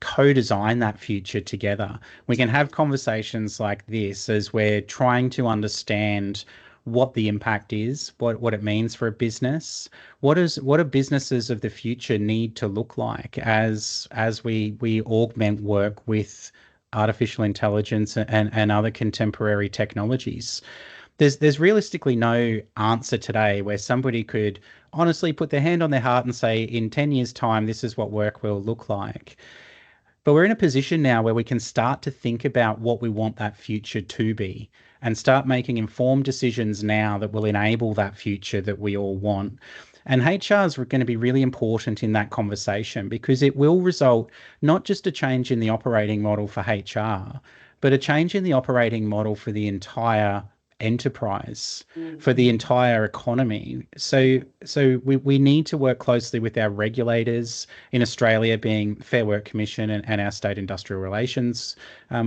co-design that future together. We can have conversations like this as we're trying to understand what the impact is, what it means for a business. What do businesses of the future need to look like as we augment work with artificial intelligence and other contemporary technologies? There's realistically no answer today where somebody could honestly put their hand on their heart and say, in 10 years' time, this is what work will look like. But we're in a position now where we can start to think about what we want that future to be and start making informed decisions now that will enable that future that we all want. And HR is going to be really important in that conversation because it will result not just a change in the operating model for HR, but a change in the operating model for the entire enterprise, for the entire economy. So we need to work closely with our regulators, in Australia being Fair Work Commission and our state industrial relations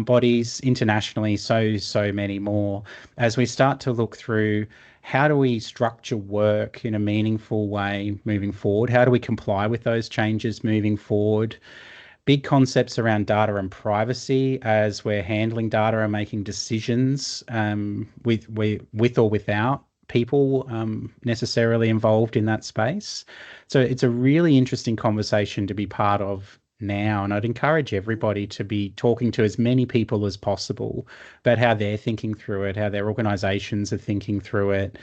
bodies, internationally so many more, as we start to look through how do we structure work in a meaningful way moving forward? How do we comply with those changes moving forward? Big concepts around data and privacy as we're handling data and making decisions with or without people necessarily involved in that space. So it's a really interesting conversation to be part of now. And I'd encourage everybody to be talking to as many people as possible about how they're thinking through it, how their organizations are thinking through it,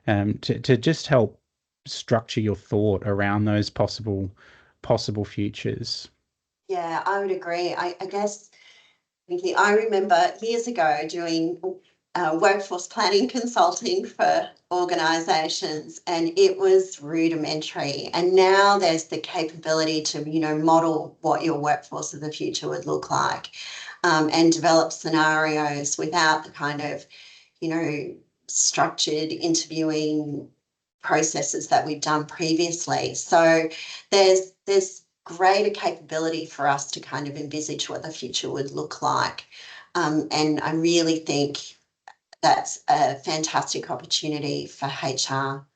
to just help structure your thought around those possible futures. Yeah, I would agree. I guess, Vicky, I remember years ago doing workforce planning consulting for organisations, and it was rudimentary. And now there's the capability to, model what your workforce of the future would look like, and develop scenarios without the kind of, structured interviewing processes that we've done previously. So there's greater capability for us to kind of envisage what the future would look like. And I really think that's a fantastic opportunity for HR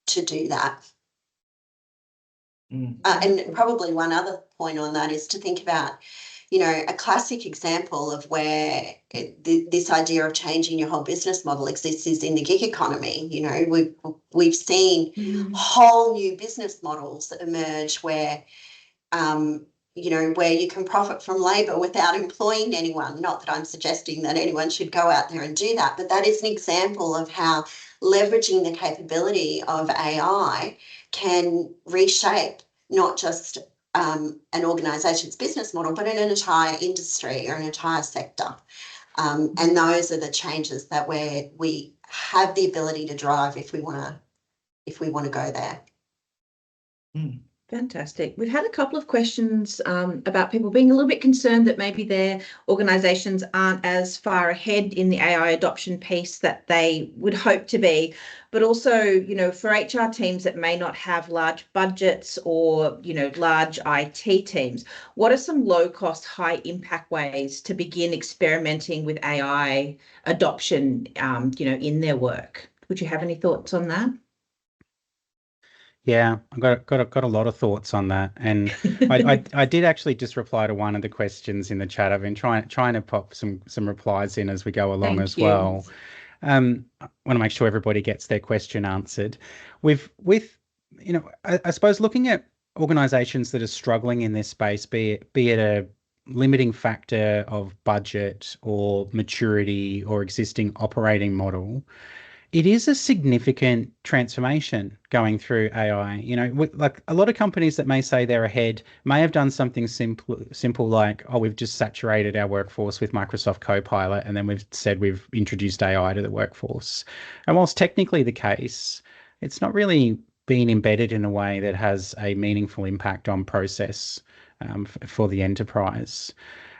to do that. And probably one other point on that is to think about, a classic example of where this idea of changing your whole business model exists is in the gig economy. We've seen whole new business models emerge where where you can profit from labour without employing anyone. Not that I'm suggesting that anyone should go out there and do that, but that is an example of how leveraging the capability of AI can reshape not just an organisation's business model, but an entire industry or an entire sector. And those are the changes that we have the ability to drive if we want to go there. Fantastic. We've had a couple of questions about people being a little bit concerned that maybe their organisations aren't as far ahead in the AI adoption piece that they would hope to be, but also, for HR teams that may not have large budgets or, large IT teams, what are some low-cost, high-impact ways to begin experimenting with AI adoption, in their work? Would you have any thoughts on that? Yeah, I've got a lot of thoughts on that, and I did actually just reply to one of the questions in the chat. I've been trying to pop some replies in as we go along as well. I want to make sure everybody gets their question answered. I suppose looking at organisations that are struggling in this space, be it a limiting factor of budget or maturity or existing operating model, it is a significant transformation going through AI. Like a lot of companies that may say they're ahead may have done something simple like, oh, we've just saturated our workforce with Microsoft Copilot, and then we've said we've introduced AI to the workforce. And whilst technically the case, it's not really been embedded in a way that has a meaningful impact on process for the enterprise.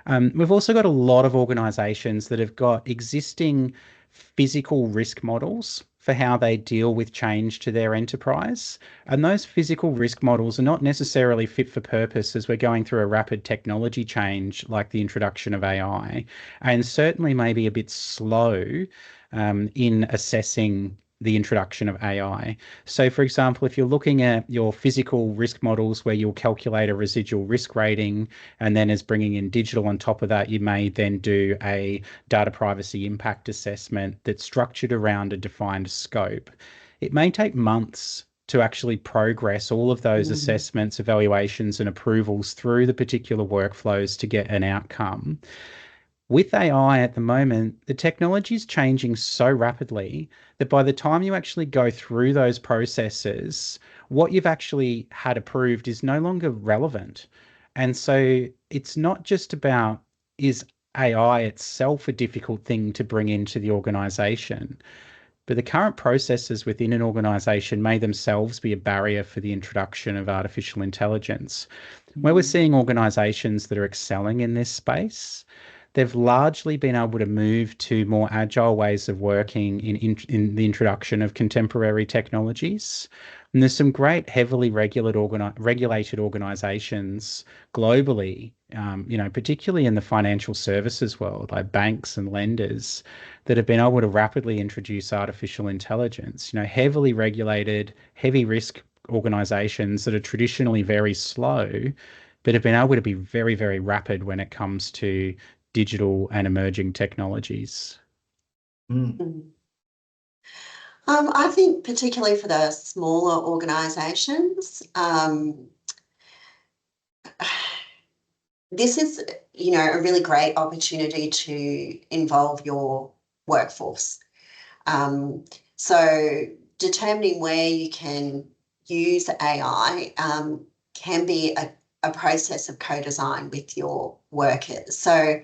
We've also got a lot of organizations that have got existing physical risk models for how they deal with change to their enterprise. And those physical risk models are not necessarily fit for purpose as we're going through a rapid technology change like the introduction of AI, and certainly maybe a bit slow in assessing the introduction of AI. So for example, if you're looking at your physical risk models where you'll calculate a residual risk rating, and then as bringing in digital on top of that, you may then do a data privacy impact assessment that's structured around a defined scope. It may take months to actually progress all of those assessments, evaluations, and approvals through the particular workflows to get an outcome. With AI at the moment, the technology is changing so rapidly that by the time you actually go through those processes, what you've actually had approved is no longer relevant. And so it's not just about, is AI itself a difficult thing to bring into the organization, but the current processes within an organization may themselves be a barrier for the introduction of artificial intelligence. Where we're seeing organizations that are excelling in this space, they've largely been able to move to more agile ways of working in the introduction of contemporary technologies. And there's some great heavily regulated organizations globally, particularly in the financial services world, like banks and lenders, that have been able to rapidly introduce artificial intelligence. Heavily regulated, heavy risk organizations that are traditionally very slow, but have been able to be very, very rapid when it comes to digital and emerging technologies. I think particularly for the smaller organisations, this is, a really great opportunity to involve your workforce. So determining where you can use AI can be a process of co-design with your workers. So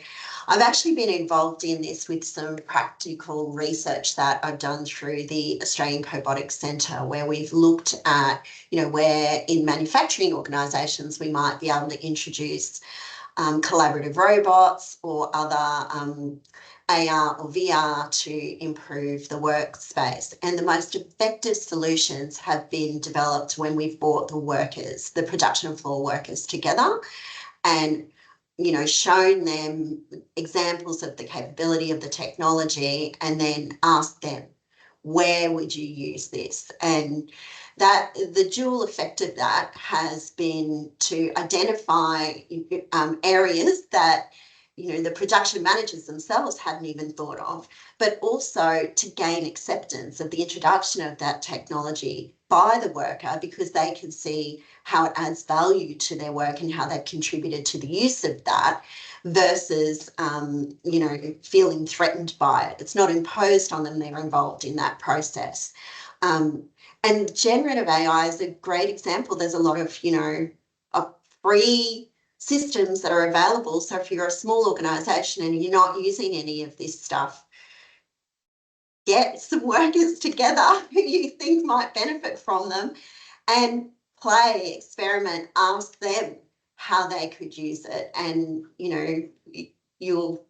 I've actually been involved in this with some practical research that I've done through the Australian Cobotics Centre, where we've looked at, where in manufacturing organisations we might be able to introduce collaborative robots or other AR or VR to improve the workspace. And the most effective solutions have been developed when we've brought the production floor workers together and, shown them examples of the capability of the technology and then asked them, where would you use this? And that the dual effect of that has been to identify areas that the production managers themselves hadn't even thought of, but also to gain acceptance of the introduction of that technology by the worker because they can see how it adds value to their work and how they've contributed to the use of that, versus, you know, feeling threatened by it. It's not imposed on them, they're involved in that process. And generative AI is a great example. There's a lot of, you know, free systems that are available. So if you're a small organisation and you're not using any of this stuff, get some workers together who you think might benefit from them and play, experiment, ask them how they could use it, and, you know, you'll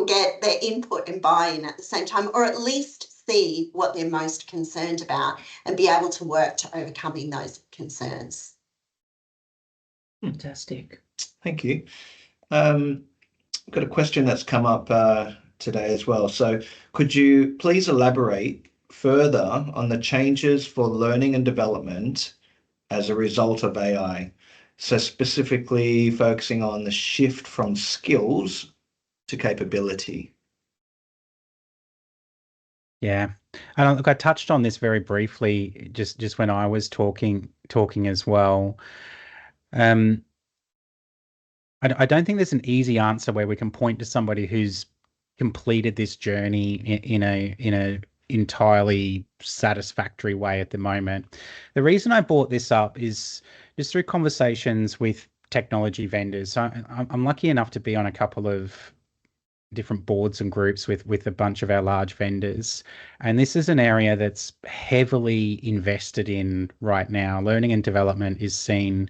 get their input and buy-in at the same time, or at least see what they're most concerned about and be able to work to overcoming those concerns. Fantastic. Thank you. I've got a question that's come up today as well. So could you please elaborate further on the changes for learning and development as a result of AI? So specifically focusing on the shift from skills to capability. Yeah, and look, I touched on this very briefly just when I was talking as well. I don't think there's an easy answer where we can point to somebody who's completed this journey in a entirely satisfactory way at the moment. The reason I brought this up is just through conversations with technology vendors. So I'm lucky enough to be on a couple of different boards and groups with a bunch of our large vendors, and this is an area that's heavily invested in right now. Learning and development is seen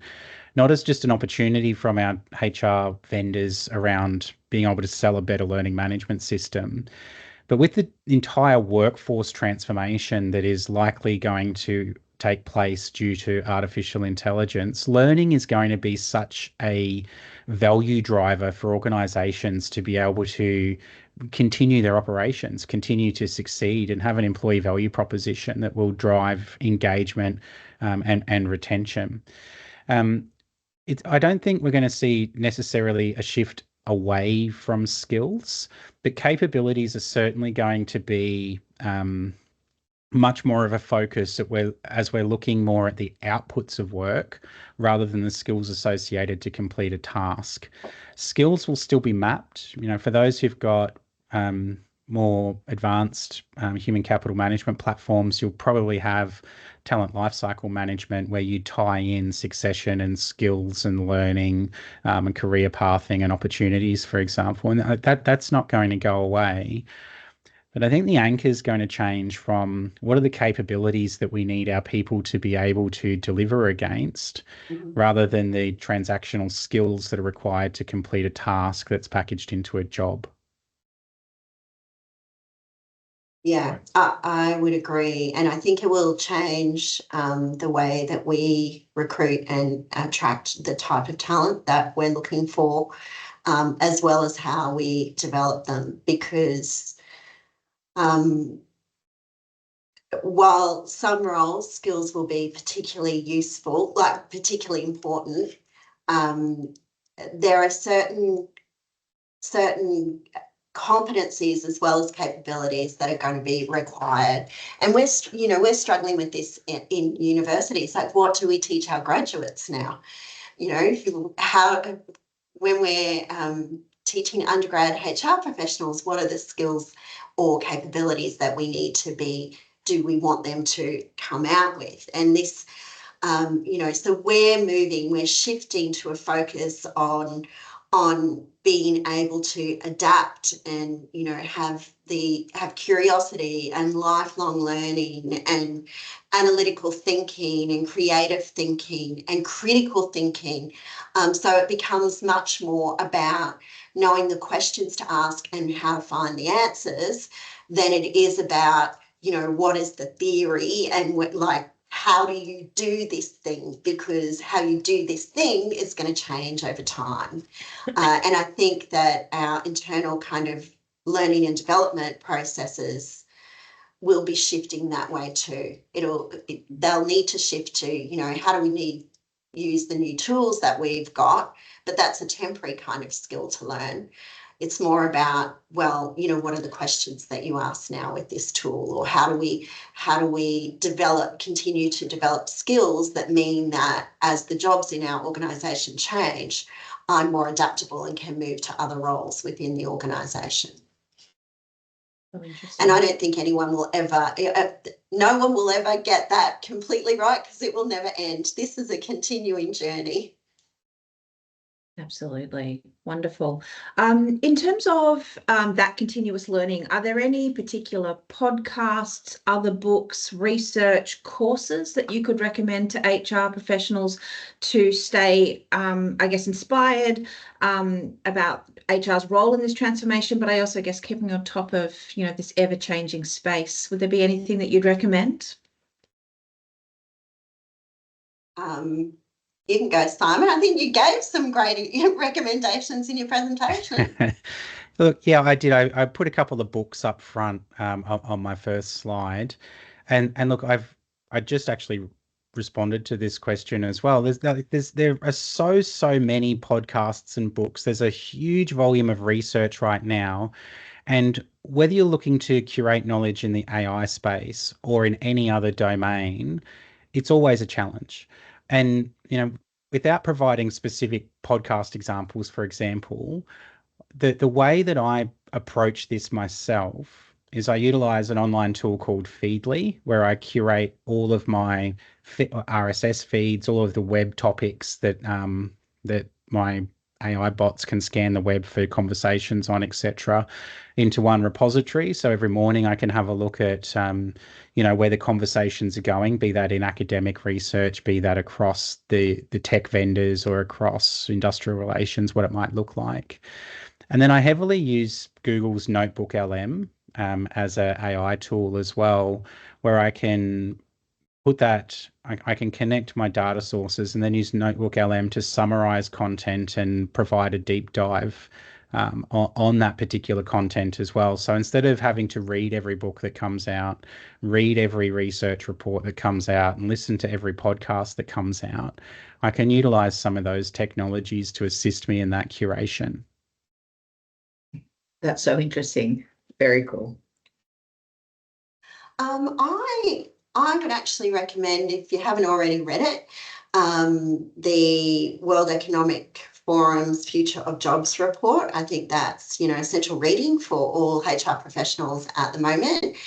not as just an opportunity from our HR vendors around being able to sell a better learning management system, but with the entire workforce transformation that is likely going to take place due to artificial intelligence, learning is going to be such a value driver for organizations to be able to continue their operations, continue to succeed, and have an employee value proposition that will drive engagement and retention. I don't think we're going to see necessarily a shift away from skills, but capabilities are certainly going to be much more of a focus as we're looking more at the outputs of work rather than the skills associated to complete a task. Skills will still be mapped. You know, for those who've got more advanced human capital management platforms, you'll probably have talent lifecycle management where you tie in succession and skills and learning and career pathing and opportunities, for example. And that's not going to go away. But I think the anchor is going to change from what are the capabilities that we need our people to be able to deliver against, rather than the transactional skills that are required to complete a task that's packaged into a job. Yeah, I would agree. And I think it will change the way that we recruit and attract the type of talent that we're looking for, as well as how we develop them. Because while some roles, skills will be particularly useful, like particularly important, there are certain competencies as well as capabilities that are going to be required. And we're struggling with this in universities. Like, what do we teach our graduates now? You know, when we're teaching undergrad HR professionals, what are the skills or capabilities that we need to do we want them to come out with? And this, so we're shifting to a focus on being able to adapt and, have curiosity and lifelong learning and analytical thinking and creative thinking and critical thinking. So it becomes much more about knowing the questions to ask and how to find the answers than it is about, what is the theory and how do you do this thing, because how you do this thing is going to change over time. And I think that our internal kind of learning and development processes will be shifting that way too. They'll need to shift to, how do we use the new tools that we've got, but that's a temporary kind of skill to learn. It's more about, well, you know, what are the questions that you ask now with this tool, or how do we continue to develop skills that mean that as the jobs in our organisation change, I'm more adaptable and can move to other roles within the organisation. So interesting. And I don't think no one will ever get that completely right, because it will never end. This is a continuing journey. Absolutely. Wonderful. In terms of that continuous learning, are there any particular podcasts, other books, research courses that you could recommend to HR professionals to stay, I guess, inspired about HR's role in this transformation, but I also guess keeping on top of, you know, this ever-changing space? Would there be anything that you'd recommend? You can go, Simon. I think you gave some great recommendations in your presentation. Look, yeah, I did. I put a couple of books up front on my first slide, and look, I just actually responded to this question as well. There are so many podcasts and books. There's a huge volume of research right now, and whether you're looking to curate knowledge in the AI space or in any other domain, it's always a challenge. And, you know, without providing specific podcast examples, for example, the way that I approach this myself is I utilize an online tool called Feedly, where I curate all of my RSS feeds, all of the web topics that that my AI bots can scan the web for conversations on, etc., into one repository. So every morning I can have a look at, you know, where the conversations are going, be that in academic research, be that across the tech vendors or across industrial relations, what it might look like. And then I heavily use Google's Notebook LM as an AI tool as well, where I can put that, I can connect my data sources and then use Notebook LM to summarize content and provide a deep dive on that particular content as well. So instead of having to read every book that comes out, read every research report that comes out, and listen to every podcast that comes out, I can utilize some of those technologies to assist me in that curation. That's so interesting. Very cool. I would actually recommend, if you haven't already read it, the World Economic Forum's Future of Jobs report. I think that's, you know, essential reading for all HR professionals at the moment.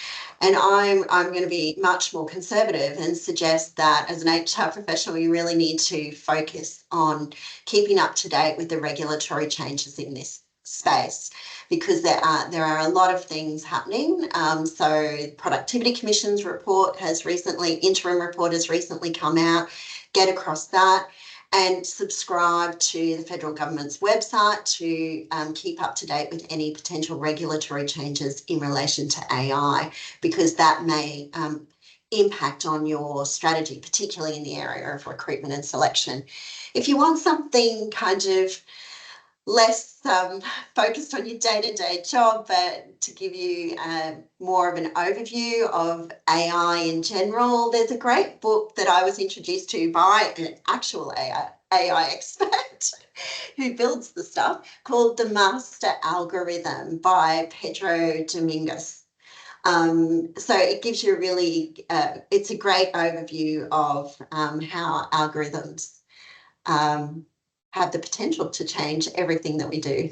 And I'm going to be much more conservative and suggest that as an HR professional, you really need to focus on keeping up to date with the regulatory changes in this space, because there are a lot of things happening. So Productivity Commission's interim report has recently come out. Get across that and subscribe to the federal government's website to keep up to date with any potential regulatory changes in relation to AI, because that may impact on your strategy, particularly in the area of recruitment and selection. If you want something kind of less focused on your day-to-day job, but to give you more of an overview of AI in general, there's a great book that I was introduced to by an actual AI expert who builds the stuff, called The Master Algorithm by Pedro Domingos. So it gives you it's a great overview of how algorithms have the potential to change everything that we do.